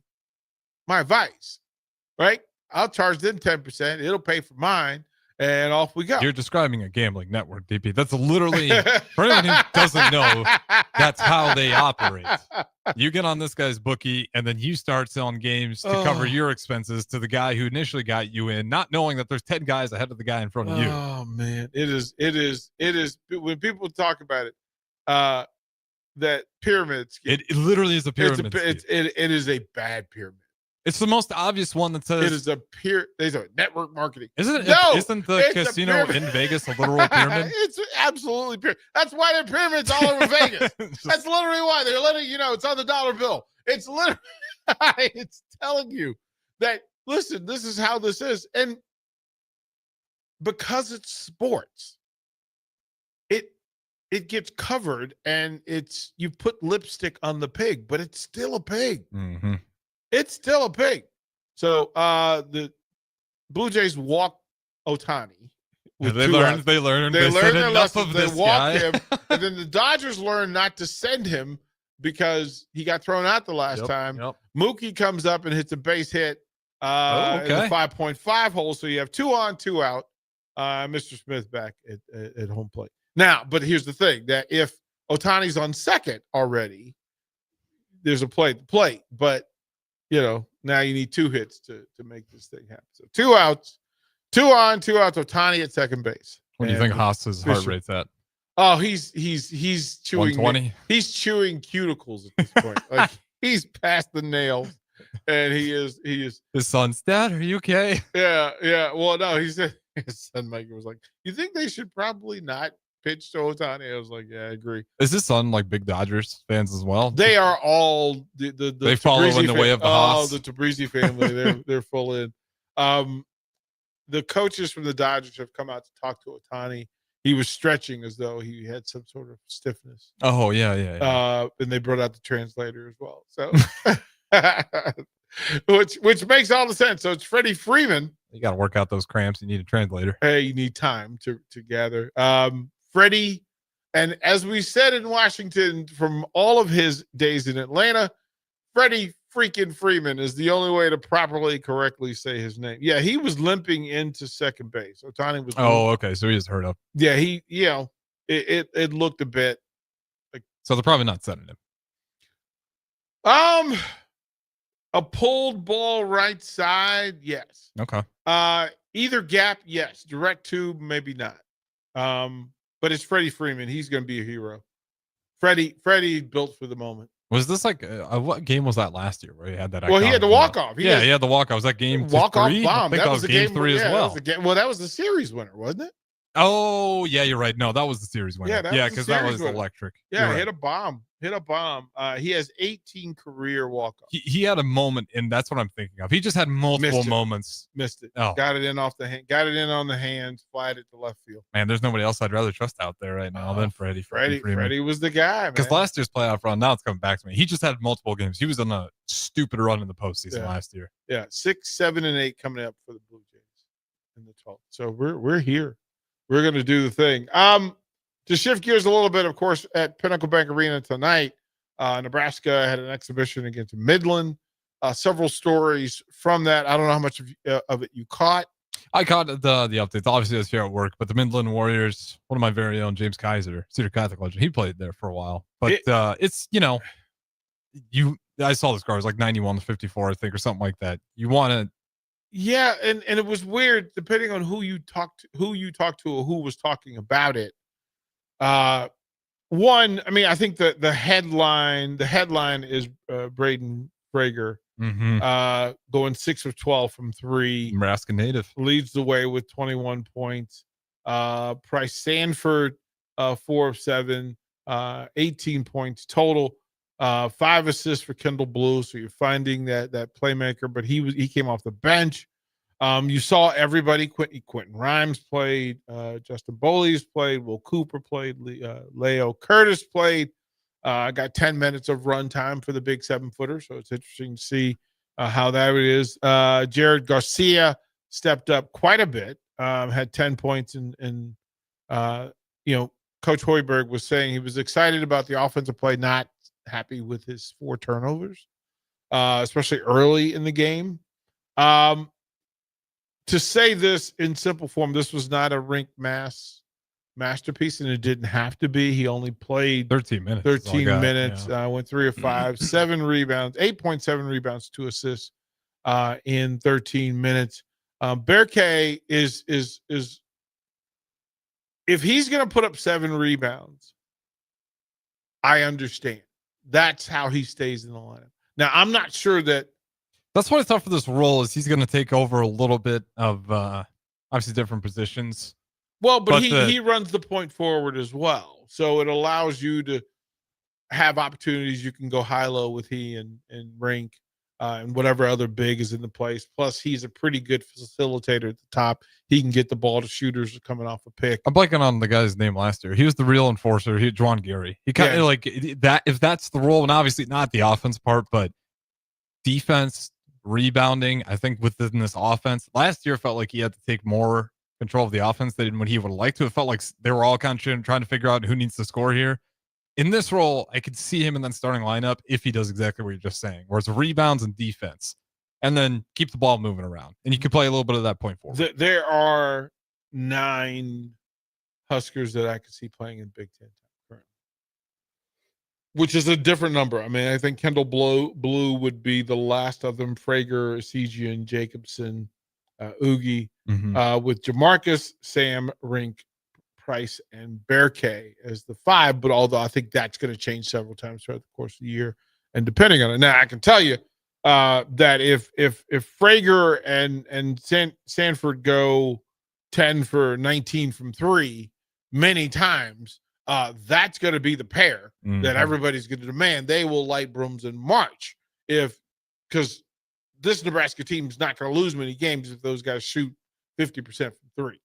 vice, right? I'll charge them 10%. It'll pay for mine, and off we go. You're describing a gambling network, DP. That's literally, for anyone who doesn't know, that's how they operate. You get on this guy's bookie, and then you start selling games to cover your expenses to the guy who initially got you in, not knowing that there's 10 guys ahead of the guy in front of you. Oh, man. It is. When people talk about it, that pyramid scheme. It literally is a pyramid scheme. It is a bad pyramid. It's the most obvious one that says it is there's a network marketing. Isn't it? No, isn't the casino in Vegas a literal pyramid? It's absolutely pyramid. That's why there are pyramids all over Vegas. That's literally why they're letting you know it's on the dollar bill. It's literally it's telling you that listen, this is how this is. And because it's sports, it gets covered and you put lipstick on the pig, but it's still a pig. Mm-hmm. It's still a pig. So the Blue Jays walk Ohtani. They learned their lessons. They walked him. And then the Dodgers learned not to send him because he got thrown out the last time. Mookie comes up and hits a base hit in the 5.5 hole. So you have 2 on, 2 out. Mr. Smith back at home plate. Now, but here's the thing, that if Ohtani's on second already, there's a play at the plate. But now you need 2 hits to make this thing happen. So 2 outs, 2 on, 2 outs. Ohtani at second base. What do you think Haas's heart rate's at? Oh, he's chewing 120. He's chewing cuticles at this point. Like he's past the nails, and he is. His son's dad. Are you okay? Yeah. Well, no, he said his son Mike was like, "You think they should probably not pitch to Ohtani?" I was like, "Yeah, I agree." Is his son like big Dodgers fans as well? They are all the they follow in the way of the Haas. The Tabrizi family. They're full in. The coaches from the Dodgers have come out to talk to Ohtani. He was stretching as though he had some sort of stiffness. Oh yeah. And they brought out the translator as well. So, which makes all the sense. So it's Freddie Freeman. You got to work out those cramps. You need a translator. Hey, you need time to gather. Freddie, and as we said in Washington from all of his days in Atlanta, Freddie freaking Freeman is the only way to properly, correctly say his name. Yeah, he was limping into second base. Ohtani was. Oh, okay. So he was hurt up. Yeah, it looked a bit like. So they're probably not sending him. A pulled ball right side, yes. Okay. Either gap, yes. Direct tube, maybe not. But it's Freddie Freeman. He's going to be a hero. Freddie built for the moment. Was this like what game was that last year where he had that? Well, he had the walk-off. He had the walk-off. Was that game walk-off 3? bomb? I think that was game 3 as well. That was the series winner, wasn't it? Oh, yeah, you're right. No, that was the series winner. Yeah, because that was electric. Yeah, right. hit a bomb. He has 18 career walk-offs. He had a moment, and that's what I'm thinking of. He just had multiple moments. Missed it. Oh. Got it in off the hand. Got it in on the hands. Flied it to left field. Man, there's nobody else I'd rather trust out there right now than Freddie. Freddie was the guy, man. Because last year's playoff run, now it's coming back to me. He just had multiple games. He was on a stupid run in the postseason last year. Yeah, 6, 7, and 8 coming up for the Blue Jays in the 12th. So we're here. We're going to do the thing. To shift gears a little bit, of course, at Pinnacle Bank Arena tonight, Nebraska had an exhibition against Midland. Several stories from that. I don't know how much of it you caught. I caught the updates. Obviously, I was here at work, but the Midland Warriors, one of my very own, James Kaiser, Cedar Catholic legend, he played there for a while. But it's, I saw the score. It was like 91-54, I think, or something like that. You want to. Yeah, and it was weird depending on who you talked to, or who was talking about it. One, I mean, I think the headline is Braden Frager going 6 of 12 from 3. Nebraska native leads the way with 21 points. Price Sanford 4 of 7, 18 points total. 5 assists for Kendall Blue. So you're finding that playmaker, but he came off the bench. You saw everybody. Quentin Rhymes played. Justin Bolles played. Will Cooper played. Leo Curtis played. I got 10 minutes of run time for the big 7-footer, so it's interesting to see how that is. Jared Garcia stepped up quite a bit. Had 10 points, and Coach Hoiberg was saying he was excited about the offensive play, not happy with his 4 turnovers, especially early in the game. To say this in simple form, this was not a rink masterpiece, and it didn't have to be. He only played 13 minutes. 13 minutes. Went 3 of 5, 7 rebounds, 8.7 rebounds, 2 assists in 13 minutes. Bear K is if he's going to put up 7 rebounds, I understand. That's how he stays in the lineup. Now, I'm not sure that. That's why it's tough for this role is he's going to take over a little bit of obviously different positions. Well, but he runs the point forward as well. So it allows you to have opportunities. You can go high-low with he and Rink and whatever other big is in the place. Plus, he's a pretty good facilitator at the top. He can get the ball to shooters coming off a pick. I'm blanking on the guy's name last year. He was the real enforcer. He Juwan Gary. He kind of like that. If that's the role, and obviously not the offense part, but defense, rebounding, I think within this offense, last year felt like he had to take more control of the offense than when he would like to. It felt like they were all kind of trying to figure out who needs to score here. In this role, I could see him in that starting lineup if he does exactly what you're just saying, where it's rebounds and defense, and then keep the ball moving around. And you can play a little bit of that point forward. There are 9 Huskers that I could see playing in Big Ten currently, which is a different number. I mean, I think Kendall Blue would be the last of them. Frager, Esigian, Jacobson, Oogie, with Jamarcus, Sam, Rink, Price, and Bear K as the 5. But although I think that's going to change several times throughout the course of the year, and depending on it. Now, I can tell you that if Frager and Sanford go 10 for 19 from 3 many times, that's going to be the pair that everybody's going to demand. They will light brooms in March because this Nebraska team is not going to lose many games if those guys shoot 50% from 3.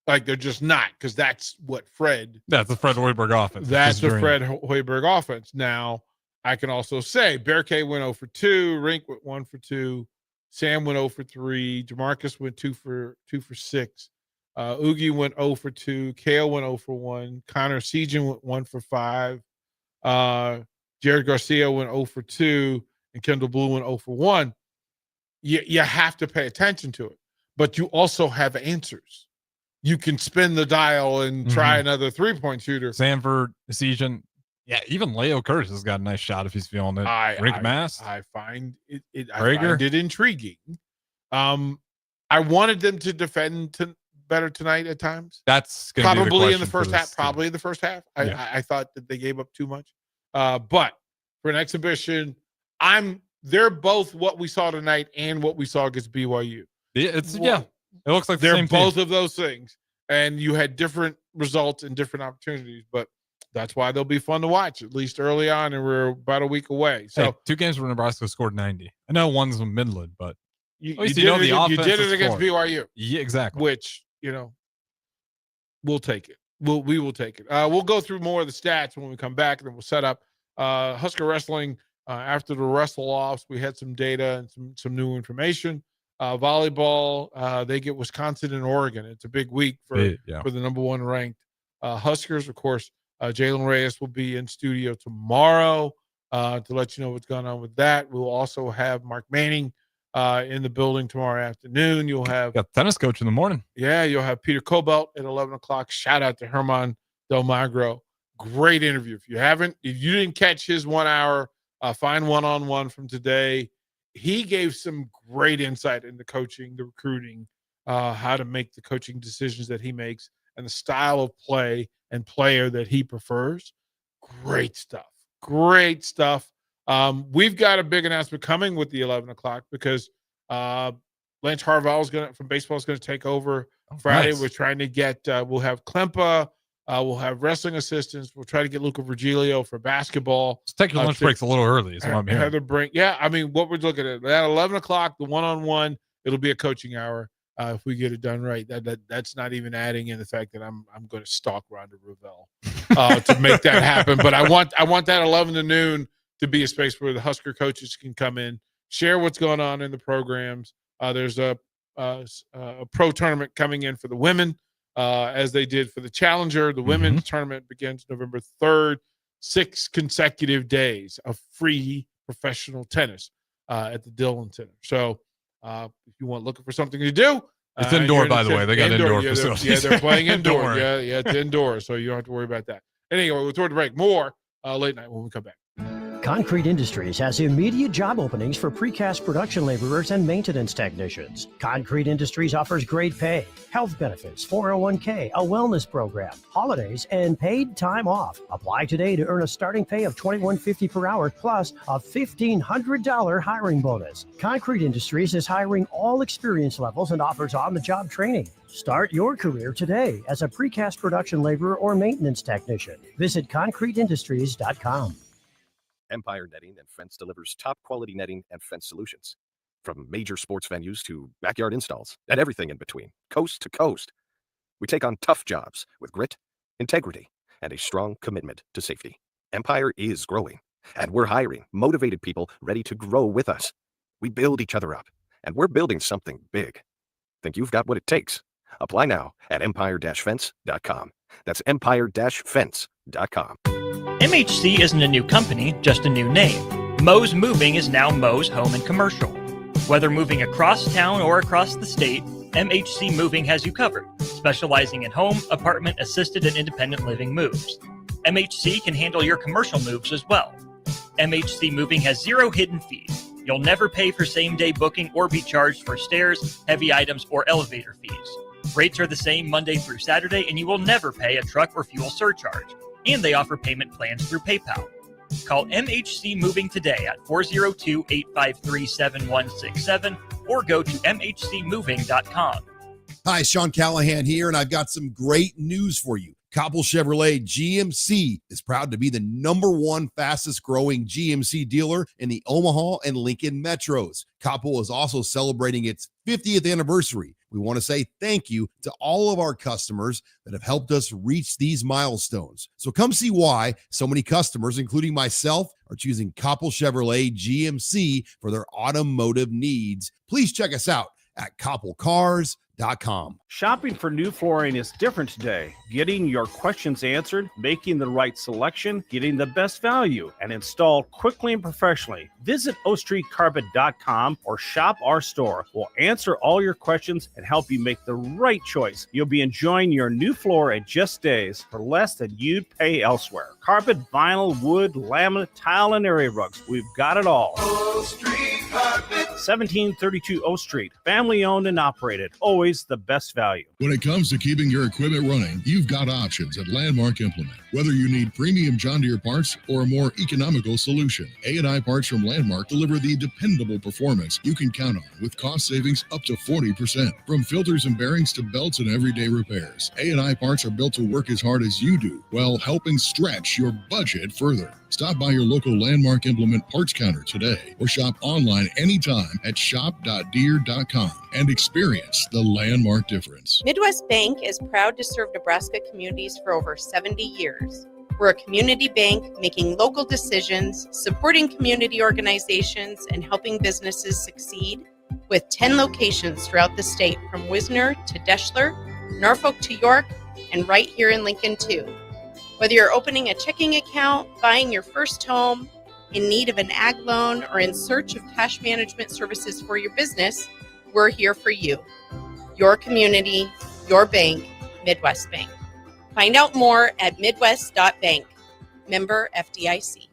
Like, they're just not, because that's what Fred. That's the Fred Hoiberg offense. That's the Fred Hoiberg offense. Now, I can also say Bear K went 0 for 2, Rink went 1 for 2, Sam went 0 for 3, Jamarcus went 2 for 6, Oogie went 0 for 2, Kale went 0 for 1, Connor Sejan went 1 for 5, Jared Garcia went 0 for 2, and Kendall Blue went 0 for 1. You have to pay attention to it, but you also have answers. You can spin the dial and try another 3-point shooter. Sanford, Esigian, yeah, even Leo Curtis has got a nice shot if he's feeling it. Rink Mass, I find it intriguing. I wanted them to defend better tonight at times. That's probably in the first half. Probably in the first half. I thought that they gave up too much. But for an exhibition, they're both what we saw tonight and what we saw against BYU. It looks like they're both of those things, and you had different results and different opportunities, but that's why they'll be fun to watch, at least early on, and we're about a week away. So 2 games where Nebraska scored 90. I know one's in Midland, but you did it against BYU. Yeah, exactly. Which, we'll take it. We will take it. We'll go through more of the stats when we come back, and then we'll set up Husker Wrestling. After the wrestle-offs, we had some data and some new information. Volleyball, they get Wisconsin and Oregon. It's a big week for the number 1 ranked Huskers. Of course, Jalen Reyes will be in studio tomorrow to let you know what's going on with that. We'll also have Mark Manning in the building tomorrow afternoon. You'll have got tennis coach in the morning. Yeah, you'll have Peter Cobalt at 11 o'clock. Shout out to Herman Del Magro. Great interview. If you didn't catch his 1 hour, find one-on-one from today. He gave some great insight into coaching, the recruiting, how to make the coaching decisions that he makes, and the style of play and player that he prefers. Great stuff. We've got a big announcement coming with the 11 o'clock because Lance Harvell from baseball is going to take over Friday. Nice. We're trying to get we'll have Klempa, We'll have wrestling assistants. We'll try to get Luca Virgilio for basketball. Let's take your lunch breaks a little early. Is what I'm hearing. Heather Brink. Yeah, I mean, what we're looking at 11 o'clock, the one-on-one, it'll be a coaching hour if we get it done right. That's not even adding in the fact that I'm going to stalk Rhonda Revelle to make that happen. But I want that 11 to noon to be a space where the Husker coaches can come in, share what's going on in the programs. There's a pro tournament coming in for the women. As they did for the Challenger. The women's tournament begins November 3rd, 6 consecutive days of free professional tennis at the Dillon Center. So if you want looking for something to do, it's indoor, by the way. They got indoor facilities. They're playing indoor. Yeah, it's indoor, so you don't have to worry about that. Anyway, we'll throw the break. More late night when we come back. Concrete Industries has immediate job openings for precast production laborers and maintenance technicians. Concrete Industries offers great pay, health benefits, 401k, a wellness program, holidays, and paid time off. Apply today to earn a starting pay of $21.50 per hour plus a $1,500 hiring bonus. Concrete Industries is hiring all experience levels and offers on-the-job training. Start your career today as a precast production laborer or maintenance technician. Visit concreteindustries.com. Empire Netting and Fence delivers top quality netting and fence solutions. From major sports venues to backyard installs and everything in between, coast to coast. We take on tough jobs with grit, integrity, and a strong commitment to safety. Empire is growing, and we're hiring motivated people ready to grow with us. We build each other up, and we're building something big. Think you've got what it takes? Apply now at empire-fence.com. That's empire-fence.com. MHC isn't a new company, just a new name. Moe's Moving is now Moe's Home and Commercial. Whether moving across town or across the state, MHC Moving has you covered, specializing in home, apartment, assisted, and independent living moves. MHC can handle your commercial moves as well. MHC Moving has 0 hidden fees. You'll never pay for same-day booking or be charged for stairs, heavy items, or elevator fees. Rates are the same Monday through Saturday, and you will never pay a truck or fuel surcharge. And they offer payment plans through PayPal. Call MHC Moving today at 402-853-7167 or go to mhcmoving.com. Hi, Sean Callahan here, and I've got some great news for you. Copple Chevrolet GMC is proud to be the #1 fastest growing GMC dealer in the Omaha and Lincoln metros. Copple is also celebrating its 50th anniversary. We want to say thank you to all of our customers that have helped us reach these milestones. So come see why so many customers, including myself, are choosing Copple Chevrolet GMC for their automotive needs. Please check us out at copplecars.com. Shopping for new flooring is different today. Getting your questions answered, making the right selection, getting the best value, and installed quickly and professionally. Visit ostreetcarpet.com or shop our store. We'll answer all your questions and help you make the right choice. You'll be enjoying your new floor in just days for less than you'd pay elsewhere. Carpet, vinyl, wood, laminate, tile, and area rugs. We've got it all. O Street Carpet. 1732 O Street. Family owned and operated. Always the best value. When it comes to keeping your equipment running, you've got options at Landmark Implement. Whether you need premium John Deere parts or a more economical solution, A&I Parts from Landmark deliver the dependable performance you can count on with cost savings up to 40%. From filters and bearings to belts and everyday repairs, A&I Parts are built to work as hard as you do while helping stretch your budget further. Stop by your local Landmark Implement parts counter today or shop online anytime at shop.deere.com and experience the Landmark difference. Midwest Bank is proud to serve Nebraska communities for over 70 years. We're a community bank making local decisions, supporting community organizations, and helping businesses succeed with 10 locations throughout the state from Wisner to Deschler, Norfolk to York, and right here in Lincoln too. Whether you're opening a checking account, buying your first home, in need of an ag loan, or in search of cash management services for your business, we're here for you. Your community, your bank, Midwest Bank. Find out more at midwest.bank. Member FDIC.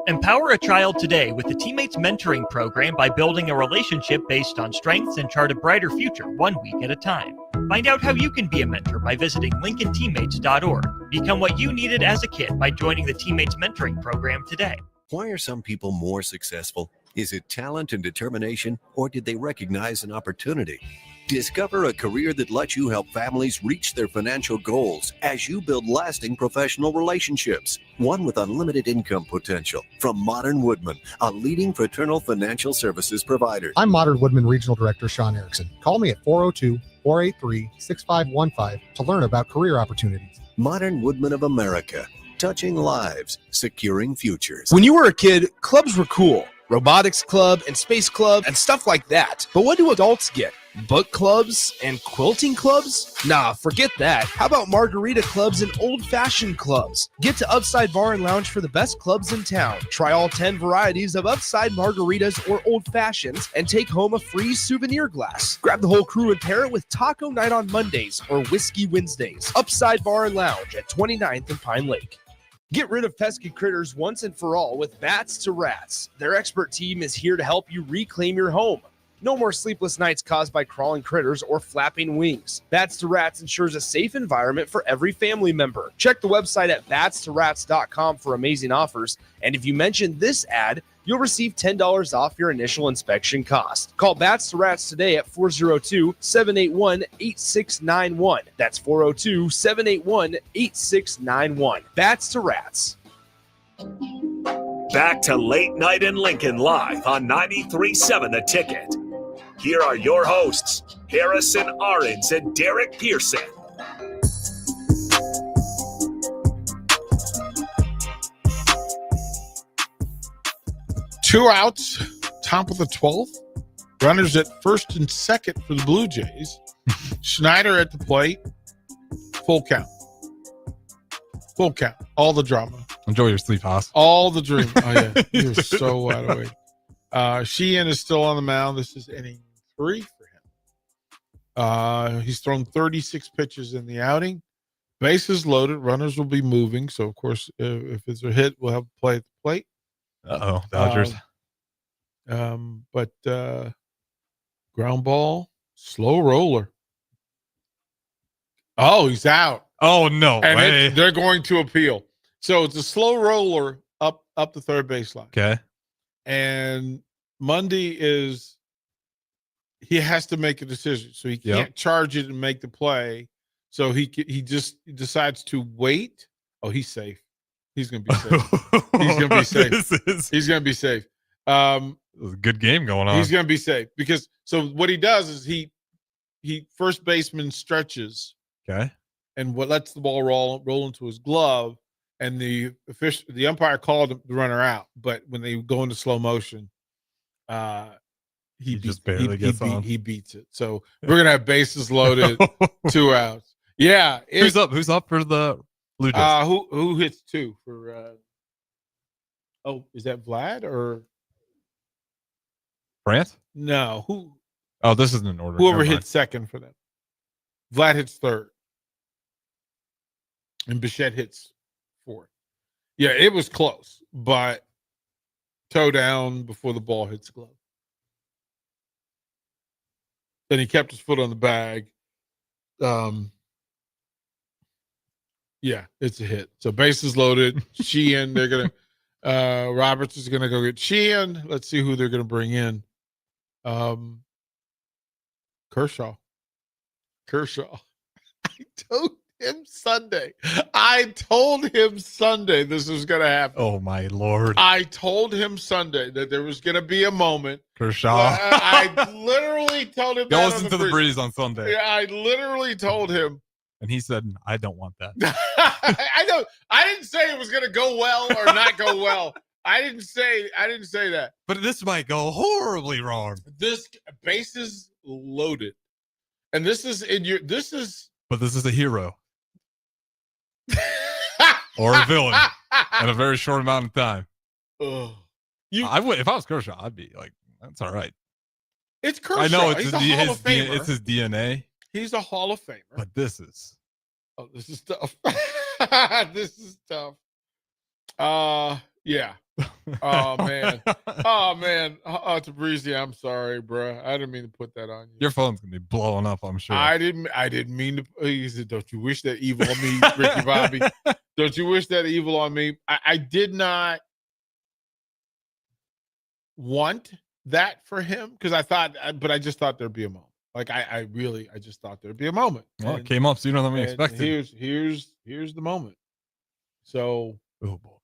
Empower a child today with the Teammates Mentoring Program by building a relationship based on strengths and chart a brighter future 1 week at a time. Find out how you can be a mentor by visiting lincolnteammates.org. Become what you needed as a kid by joining the Teammates Mentoring Program today. Why are some people more successful? Is it talent and determination, or did they recognize an opportunity? Discover a career that lets you help families reach their financial goals as you build lasting professional relationships. One with unlimited income potential. From Modern Woodman, a leading fraternal financial services provider. I'm Modern Woodman Regional Director Sean Erickson. Call me at 402-483-6515 to learn about career opportunities. Modern Woodman of America. Touching lives, securing futures. When you were a kid, clubs were cool. Robotics club and space club and stuff like that. But what do adults get? Book clubs and quilting clubs? Nah, forget that. How about margarita clubs and old-fashioned clubs? Get to Upside Bar and Lounge for the best clubs in town. Try all 10 varieties of Upside margaritas or old fashions and take home a free souvenir glass. Grab the whole crew and pair it with taco night on Mondays or whiskey Wednesdays. Upside Bar and Lounge at 29th and Pine Lake. Get rid of pesky critters once and for all with Bats to Rats. Their expert team is here to help you reclaim your home. No more sleepless nights caused by crawling critters or flapping wings. Bats to Rats ensures a safe environment for every family member. Check the website at batstoRats.com for amazing offers. And if you mention this ad, you'll receive $10 off your initial inspection cost. Call Bats to Rats today at 402-781-8691. That's 402-781-8691. Bats to Rats. Back to Late Night in Lincoln live on 93.7 The Ticket. Here are your hosts, Harrison Arons and Derek Pearson. Two outs, top of the 12th. Runners at first and second for the Blue Jays. Schneider at the plate. Full count. Full count. All the drama. Enjoy your sleep, Haas. All the dream. Oh, yeah. You're so wide awake. Sheehan is still on the mound. This is inning 3 for him. He's thrown 36 pitches in the outing. Bases loaded. Runners will be moving. So, of course, if it's a hit, we'll have to play at the plate. Uh-oh, Dodgers. But ground ball, slow roller. Oh, he's out. Oh, no and way. They're going to appeal. So it's a slow roller up the third baseline. Okay. And Mundy he has to make a decision. So he can't charge it and make the play. So he just decides to wait. Oh, he's safe. He's going to be safe. He's going to be safe. He's going to be safe. There's a good game going on. He's going to be safe because so what he does is he first baseman stretches. Okay. And what lets the ball roll into his glove, and the umpire called the runner out. But when they go into slow motion, he just barely gets on. He beats it. So we're gonna have bases loaded, 2 outs. Yeah. Who's up for the Blue Jays? Who hits 2 for? Is that Vlad or France? No. Who? Oh, this isn't in order. Whoever hits second for them. Vlad hits 3rd. And Bichette hits 4th. Yeah, it was close, but toe down before the ball hits the glove. Then he kept his foot on the bag. Yeah, it's a hit. So bases loaded. Sheehan, they're gonna Roberts is gonna go get Sheehan. Let's see who they're gonna bring in. Kershaw. I told him Sunday this was going to happen. Oh, my Lord. I told him Sunday that there was going to be a moment. Kershaw. I literally told him Go that listen to the breeze on Sunday. Yeah, I literally told him. And he said, I don't want that. I didn't say it was going to go well or not go well. I didn't say that. But this might go horribly wrong. This bases loaded. And this is But this is a hero. Or a villain in a very short amount of time. I would, if I was Kershaw, I'd be like, that's all right. It's Kershaw. I know it's He's a Hall of Famer. It's his DNA. He's a Hall of Famer. But this is. Oh, this is tough. This is tough. Yeah. Oh man. To Breezy, I'm sorry, bro. I didn't mean to put that on you. Your phone's gonna be blowing up, I'm sure. I didn't mean to. He said, "Don't you wish that evil on me, Ricky Bobby? Don't you wish that evil on me?" I did not want that for him because I just thought there'd be a moment. Like I just thought there'd be a moment. Well, it came up sooner than we And expected. Here's the moment. So, oh boy.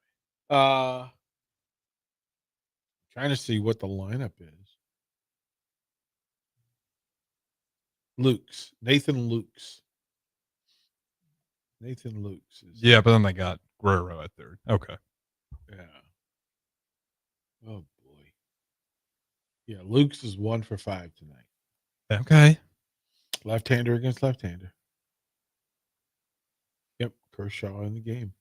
Trying to see what the lineup is. Nathan Lukes. Yeah, but then they got Guerrero at third. Okay. Yeah. Oh boy. Yeah, Lukes is 1 for 5 tonight. Okay. Left-hander against left-hander. Yep, Kershaw in the game.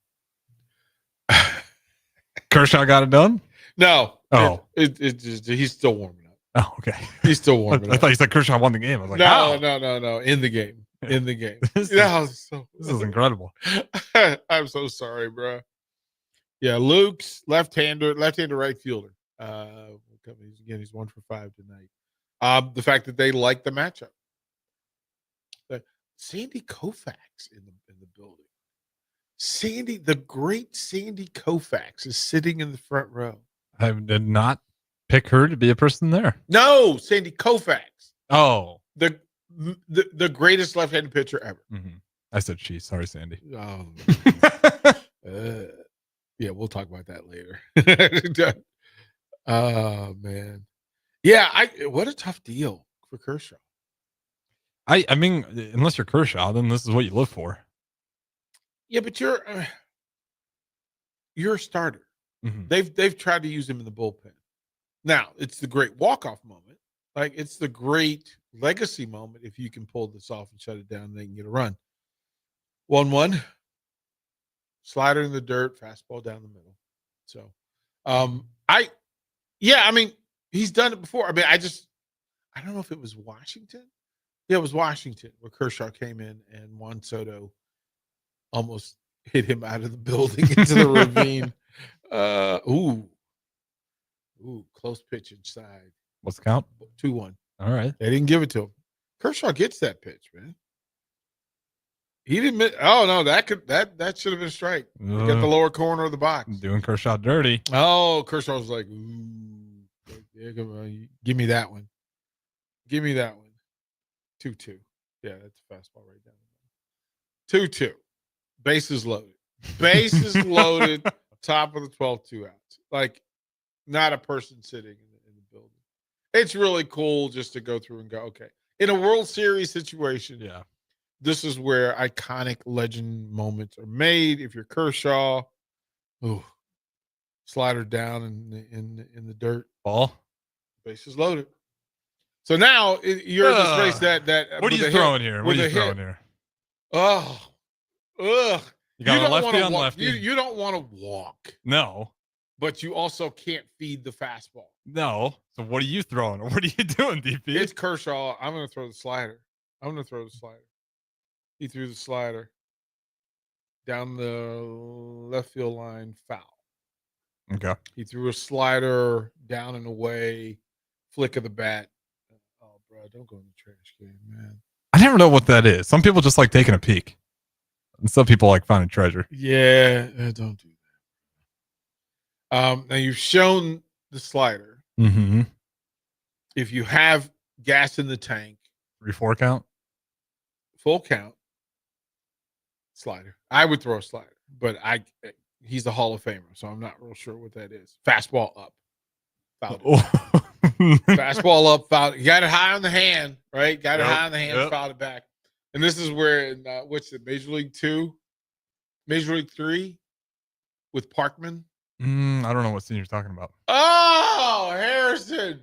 Kershaw got it done? No. Oh. It just he's still warming up. Oh, okay. He's still warming up. I thought you said Kershaw won the game. I was like, no, how? no. In the game. In the game. This is incredible. I'm so sorry, bro. Yeah, Luke's left-hander right fielder. He's 1 for 5 tonight. The fact that they like the matchup. Sandy Koufax in the building. The great Sandy Koufax is sitting in the front row. I did not pick her to be a person there. No, Sandy Koufax. Oh. The greatest left-handed pitcher ever. Mm-hmm. I said she. Sorry, Sandy. Oh, yeah, we'll talk about that later. Oh man, yeah. What a tough deal for Kershaw. I mean, unless you're Kershaw, then this is what you live for. Yeah, but you're a starter. Mm-hmm. They've tried to use him in the bullpen. Now it's the great walk-off moment. Like it's the great legacy moment if you can pull this off and shut it down, and they can get a run. 1-1. Slider in the dirt, fastball down the middle. So, I mean, he's done it before. I mean, I don't know if it was Washington. Yeah, it was Washington where Kershaw came in and Juan Soto almost hit him out of the building into the ravine. Close pitch inside. What's the count? 2-1. All right. They didn't give it to him. Kershaw gets that pitch, man. He didn't. Oh no, that should have been a strike. Got the lower corner of the box. Doing Kershaw dirty. Oh, Kershaw was like, "Ooh, yeah, come on, give me that one. Give me that one." 2-2. Yeah, that's a fastball right down. 2-2. Bases loaded. Bases loaded. Top of the 12th, 2 outs. Like, not a person sitting in the building. It's really cool just to go through and go, okay. In a World Series situation, yeah, this is where iconic legend moments are made. If you're Kershaw, slider down in the dirt, ball, bases loaded. So now you're in this race that. What are you throwing here? What are you throwing here? Oh, ugh. You got a lefty on lefty. You don't want to walk. No. But you also can't feed the fastball. No. So what are you throwing? What are you doing, DP? It's Kershaw. I'm going to throw the slider. He threw the slider down the left field line, foul. Okay. He threw a slider down and away, flick of the bat. Oh, bro, don't go in the trash can, man. I never know what that is. Some people just like taking a peek. And some people like finding treasure. Yeah, don't do that. Now you've shown the slider. Mm-hmm. If you have gas in the tank, 3-4 count, full count, slider. I would throw a slider, but he's a Hall of Famer, so I'm not real sure what that is. Fastball up, fouled it. Fastball up, fouled it. You got it high on the hand, right? Got it high on the hand, fouled it back. And this is where, what's it, Major League 2, Major League 3 with Parkman? I don't know what scene you're talking about. Oh, Harrison.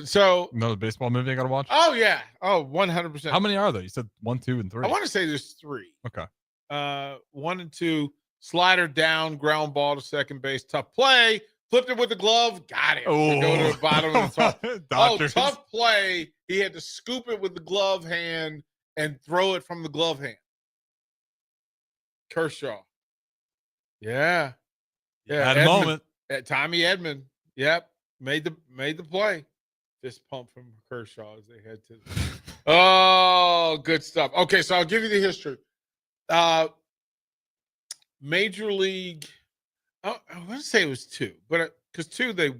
So another baseball movie I gotta watch. Oh yeah. Oh, 100%. How many are there? You said 1, 2, and 3. I want to say there's 3. Okay. 1 and 2. Slider down, ground ball to second base. Tough play. Flipped it with the glove. Got it. Oh. Go to the bottom of the top. Doctors. Tough play. He had to scoop it with the glove hand and throw it from the glove hand. Kershaw. Yeah. Had a moment. Tommy Edman. Yep. Made the play. Fist pump from Kershaw as they head to. Oh, good stuff. Okay, so I'll give you the history. Major League. I want to say it was 2, but because 2 they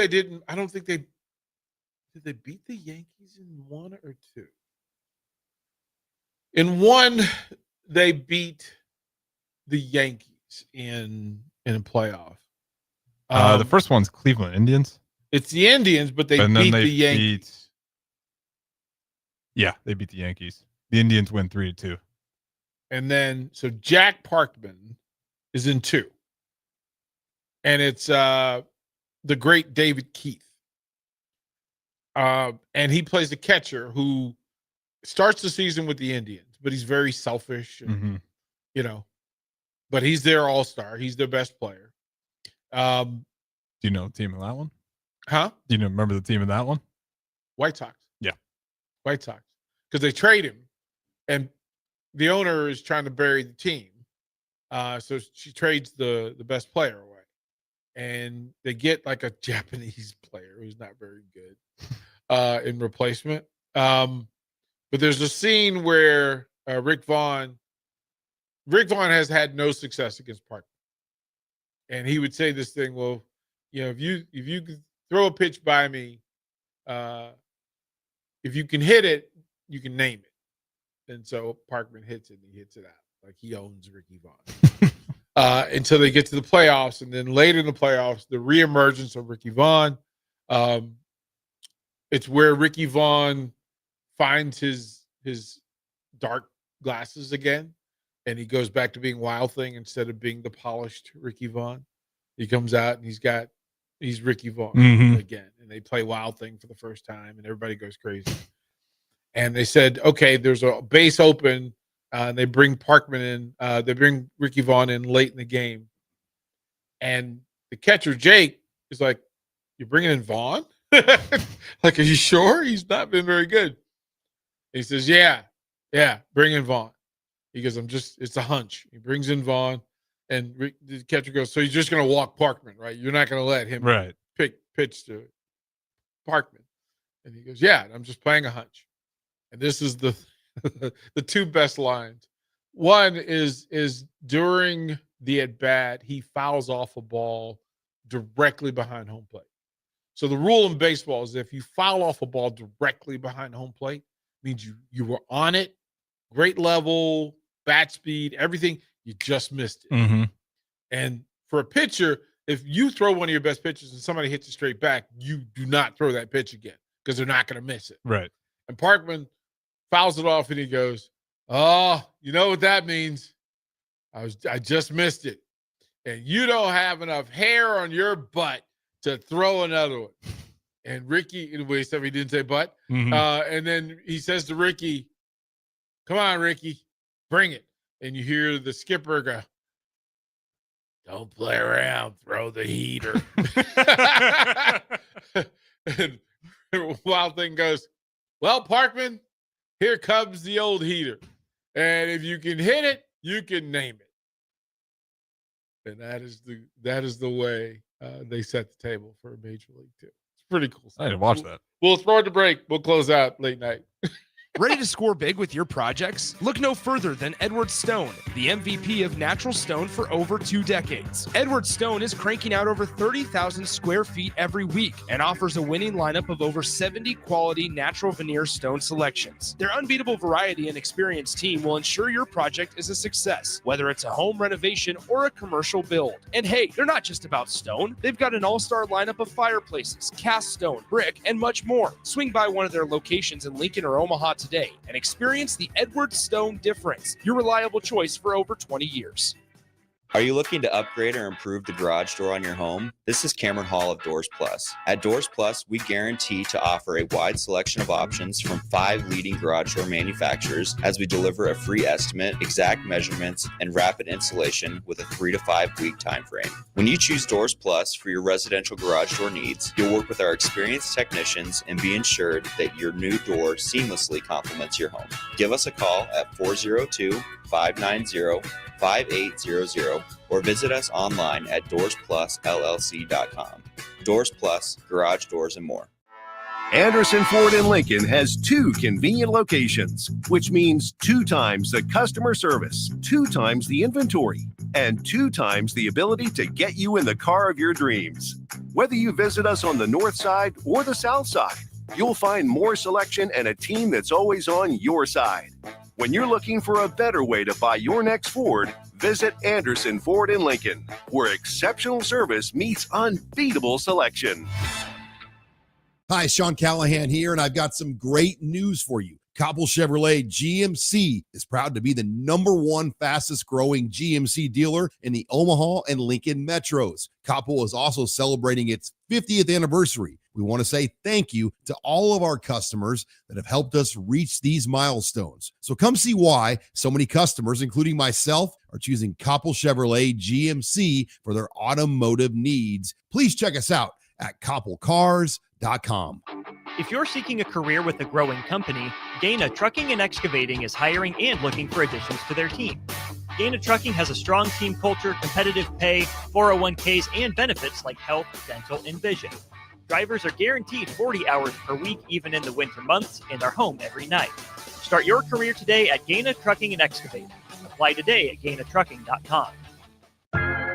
didn't. I don't think they Did they beat the Yankees in 1 or 2? In 1, they beat the Yankees in a playoff. The first one's Cleveland Indians. It's the Indians, but they beat the Yankees. Yeah, they beat the Yankees. The Indians win 3-2. And then, so Jack Parkman is in 2. And it's the great David Keith. And he plays the catcher who starts the season with the Indians, but he's very selfish, and, you know, but he's their all-star. He's their best player. Do you know the team in that one? Huh? Do you remember the team in that one? White Sox. Yeah. White Sox. Because they trade him, and the owner is trying to bury the team. So she trades the best player away. And they get like a Japanese player who's not very good in replacement. But there's a scene where Rick Vaughn has had no success against Parkman. And he would say this thing, well, you know, if you could throw a pitch by me, if you can hit it, you can name it. And so Parkman hits it and he hits it out. Like he owns Ricky Vaughn. Until they get to the playoffs. And then later in the playoffs, the reemergence of Ricky Vaughn. It's where Ricky Vaughn finds his dark glasses again. And he goes back to being Wild Thing instead of being the polished Ricky Vaughn. He comes out and he's Ricky Vaughn again. And they play Wild Thing for the first time and everybody goes crazy. And they said, okay, there's a base open. And they bring Parkman in. They bring Ricky Vaughn in late in the game. And the catcher, Jake, is like, you're bringing in Vaughn? Like, are you sure? He's not been very good. He says, yeah, bring in Vaughn. He goes, it's a hunch. He brings in Vaughn, and the catcher goes, so you're just going to walk Parkman, right? You're not going to let him pitch to Parkman. And he goes, yeah, I'm just playing a hunch. And this is the two best lines. One is during the at-bat, he fouls off a ball directly behind home plate. So the rule in baseball is if you foul off a ball directly behind home plate, means you were on it, great level, bat speed, everything, you just missed it. And for a pitcher, if you throw one of your best pitches and somebody hits it straight back, you do not throw that pitch again because they're not going to miss it. Right. And Parkman fouls it off and he goes, oh, you know what that means? I just missed it. And you don't have enough hair on your butt to throw another one. And Ricky, anyway, except he didn't say butt. And then he says to Ricky, come on, Ricky, bring it. And you hear the skipper go, don't play around, throw the heater. And Wild Thing goes, well, Parkman, here comes the old heater. And if you can hit it, you can name it. And that is the way they set the table for Major League 2. It's pretty cool stuff. I didn't watch that. We'll throw it to break. We'll close out late night. Ready to score big with your projects? Look no further than Edward Stone, the MVP of natural stone for over 2 decades. Edward Stone is cranking out over 30,000 square feet every week and offers a winning lineup of over 70 quality natural veneer stone selections. Their unbeatable variety and experienced team will ensure your project is a success, whether it's a home renovation or a commercial build. And hey, they're not just about stone. They've got an all-star lineup of fireplaces, cast stone, brick, and much more. Swing by one of their locations in Lincoln or Omaha today and experience the Edward Stone difference, your reliable choice for over 20 years. Are you looking to upgrade or improve the garage door on your home? This is Cameron Hall of Doors Plus. At Doors Plus, we guarantee to offer a wide selection of options from 5 leading garage door manufacturers as we deliver a free estimate, exact measurements, and rapid installation with a 3 to 5 week time frame. When you choose Doors Plus for your residential garage door needs, you'll work with our experienced technicians and be ensured that your new door seamlessly complements your home. Give us a call at 402-590-5800 or visit us online at DoorsPlusLLC.com. Doors Plus, garage doors, and more. Anderson Ford in Lincoln has 2 convenient locations, which means 2 times the customer service, 2 times the inventory, and 2 times the ability to get you in the car of your dreams. Whether you visit us on the north side or the south side, you'll find more selection and a team that's always on your side. When you're looking for a better way to buy your next Ford, visit Anderson Ford in Lincoln, where exceptional service meets unbeatable selection. Hi, Sean Callahan here, and I've got some great news for you. Copple Chevrolet GMC is proud to be the #1 fastest growing GMC dealer in the Omaha and Lincoln metros. Copple is also celebrating its 50th anniversary. We want to say thank you to all of our customers that have helped us reach these milestones. So come see why so many customers, including myself, are choosing Copple Chevrolet GMC for their automotive needs. Please check us out at copplecars.com. If you're seeking a career with a growing company, Dana Trucking and Excavating is hiring and looking for additions to their team. Dana Trucking has a strong team culture, competitive pay, 401ks, and benefits like health, dental, and vision. Drivers are guaranteed 40 hours per week, even in the winter months, and are home every night. Start your career today at Dana Trucking and Excavating. Apply today at GainaTrucking.com.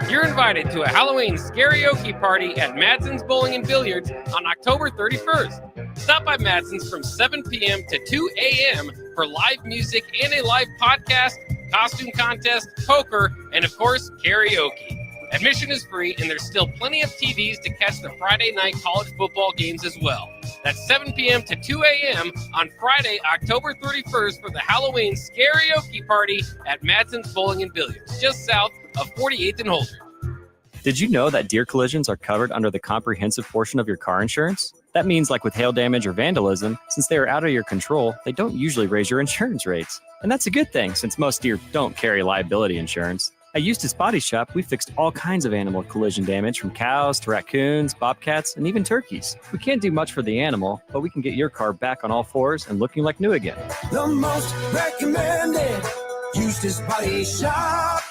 You're invited to a Halloween karaoke party at Madsen's Bowling and Billiards on October 31st. Stop by Madsen's from 7 p.m. to 2 a.m. for live music and a live podcast, costume contest, poker, and of course, karaoke. Admission is free, and there's still plenty of TVs to catch the Friday night college football games as well. That's 7 p.m. to 2 a.m. on Friday, October 31st for the Halloween karaoke party at Madsen's Bowling and Billiards, just south of 48th and Holder. Did you know that deer collisions are covered under the comprehensive portion of your car insurance? That means, like with hail damage or vandalism, since they are out of your control, they don't usually raise your insurance rates. And that's a good thing, since most deer don't carry liability insurance. At Eustace Body Shop, we fixed all kinds of animal collision damage, from cows to raccoons, bobcats, and even turkeys. We can't do much for the animal, but we can get your car back on all fours and looking like new again. The most recommended Eustace Body Shop.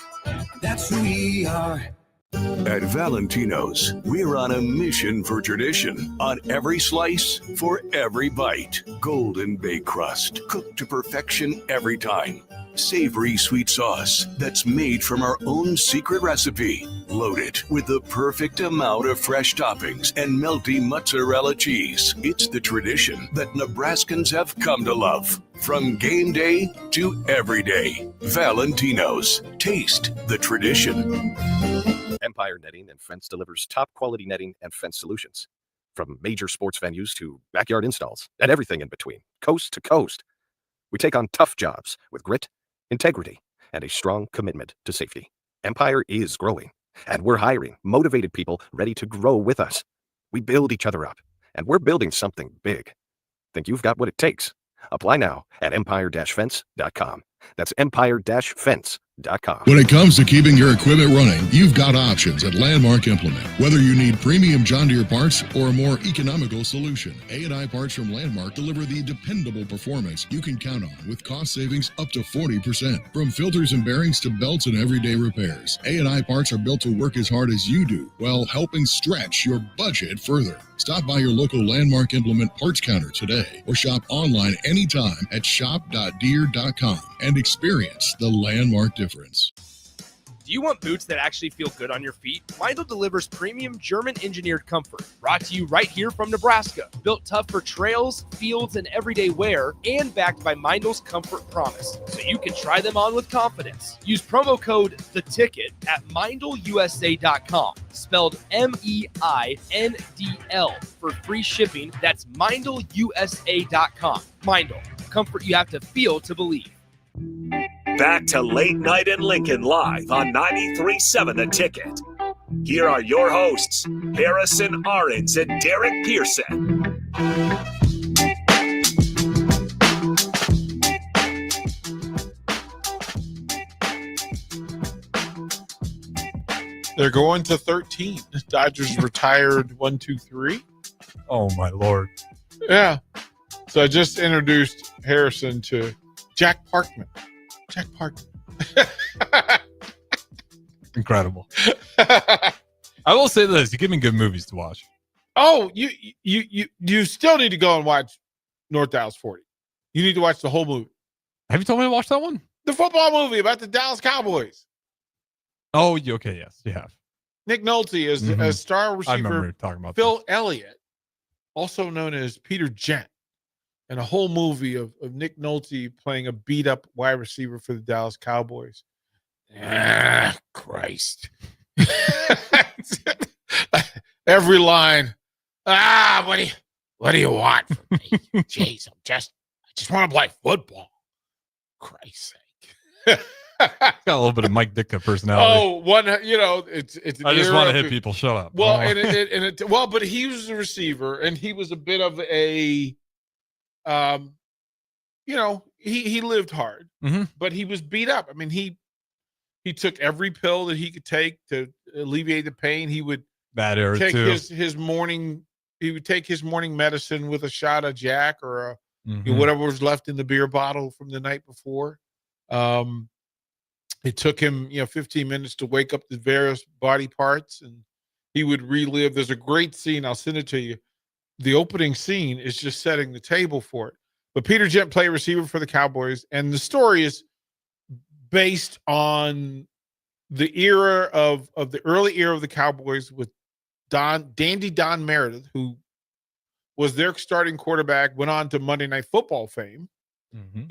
That's who we are. At Valentino's, we're on a mission for tradition. On every slice, for every bite. Golden baked crust, cooked to perfection every time. Savory sweet sauce that's made from our own secret recipe. Loaded with the perfect amount of fresh toppings and melty mozzarella cheese. It's the tradition that Nebraskans have come to love. From game day to every day. Valentino's. Taste the tradition. Empire Netting and Fence delivers top quality netting and fence solutions. From major sports venues to backyard installs and everything in between, coast to coast. We take on tough jobs with grit, integrity, and a strong commitment to safety. Empire is growing, and we're hiring motivated people ready to grow with us. We build each other up, and we're building something big. Think you've got what it takes? Apply now at empire-fence.com. That's empire-fence.com. When it comes to keeping your equipment running, you've got options at Landmark Implement. Whether you need premium John Deere parts or a more economical solution, A&I parts from Landmark deliver the dependable performance you can count on with cost savings up to 40%. From filters and bearings to belts and everyday repairs, A&I parts are built to work as hard as you do while helping stretch your budget further. Stop by your local Landmark Implement parts counter today or shop online anytime at shop.deere.com and experience the Landmark difference. Do you want boots that actually feel good on your feet? Meindl delivers premium German-engineered comfort. Brought to you right here from Nebraska. Built tough for trails, fields, and everyday wear, and backed by Meindl's Comfort Promise, so you can try them on with confidence. Use promo code THETICKET at MeindlUSA.com, spelled MEINDL, for free shipping. That's MeindlUSA.com. Meindl, comfort you have to feel to believe. Back to Late Night in Lincoln live on 93.7 The Ticket. Here are your hosts, Harrison Arons and Derek Pearson. They're going to 13. Dodgers retired 1, 2, 3. Oh my Lord. Yeah. So I just introduced Harrison to Jack Parkman. Jack Parkman. Incredible. I will say this: you give me good movies to watch. Oh, you still need to go and watch North Dallas 40. You need to watch the whole movie. Have you told me to watch that one? The football movie about the Dallas Cowboys. Oh, okay, yes, you have. Nick Nolte is a star receiver. I remember talking about Phil Elliott also known as Peter Gent, and a whole movie of Nick Nolte playing a beat up wide receiver for the Dallas Cowboys. Christ. Every line. What do you want from me? Jeez, I just want to play football. Christ's sake. Got a little bit of Mike Ditka personality. It's. I just want to hit people. Shut up. Well, but he was a receiver, and he was a bit of a, he lived hard, but he was beat up. I mean, he took every pill that he could take to alleviate the pain. He would take his morning. He would take his morning medicine with a shot of Jack or whatever was left in the beer bottle from the night before. It took him, 15 minutes to wake up the various body parts, and he would relive. There's a great scene. I'll send it to you. The opening scene is just setting the table for it. But Peter Gent played receiver for the Cowboys, and the story is based on the era of the early era of the Cowboys with Dandy Don Meredith, who was their starting quarterback, went on to Monday Night Football fame.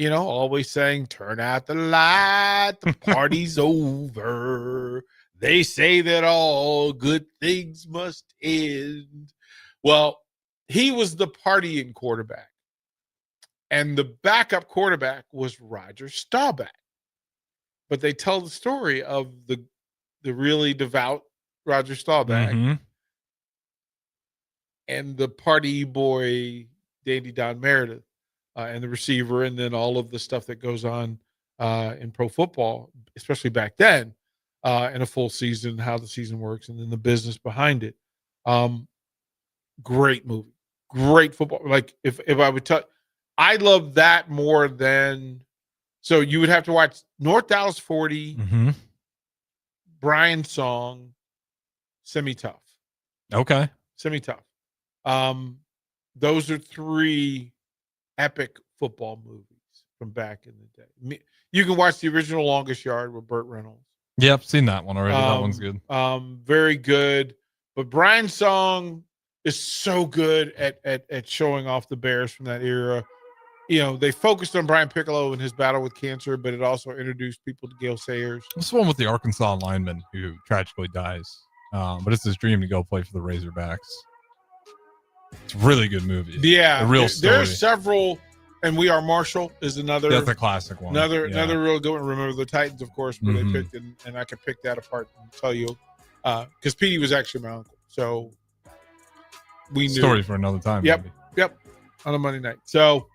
Always saying, turn out the light, the party's over. They say that all good things must end. Well, he was the partying quarterback. And the backup quarterback was Roger Staubach. But they tell the story of the really devout Roger Staubach and the party boy, Dandy Don Meredith. And the receiver, and then all of the stuff that goes on in pro football, especially back then, in a full season, how the season works, and then the business behind it. Great movie, great football. Like if I would tell, I love that more than. So you would have to watch North Dallas 40, Brian Song, Semi Tough. Okay, Semi Tough. Those are three epic football movies from back in the day. You can watch the original Longest Yard with Burt Reynolds. Yep, seen that one already. That one's good. Very good. But Brian Song is so good at showing off the Bears from that era. They focused on Brian Piccolo and his battle with cancer, but it also introduced people to Gale Sayers. This is one with the Arkansas lineman who tragically dies. But it's his dream to go play for the Razorbacks. It's a really good movie. Yeah, a real story. There's several, and We Are Marshall is another. That's a classic one. Another real good one. Remember the Titans, of course, where they picked, and I could pick that apart and tell you, because Petey was actually my uncle, so we knew. Story for another time. Yep, maybe. on a Monday night. So,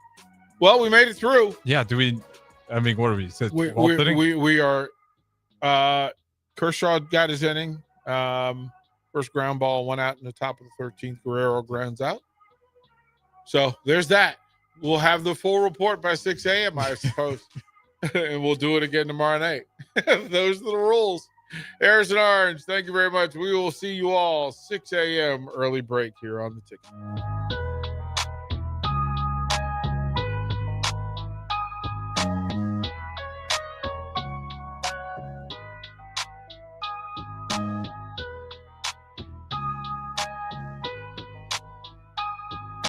well, we made it through. Yeah. Do we? I mean, what are we? We are. Kershaw got his inning. First ground ball went out in the top of the 13th. Guerrero grounds out. So there's that. We'll have the full report by 6 a.m., I suppose. And we'll do it again tomorrow night. Those are the rules. Harrison Orange, thank you very much. We will see you all 6 a.m. early break here on the Ticket.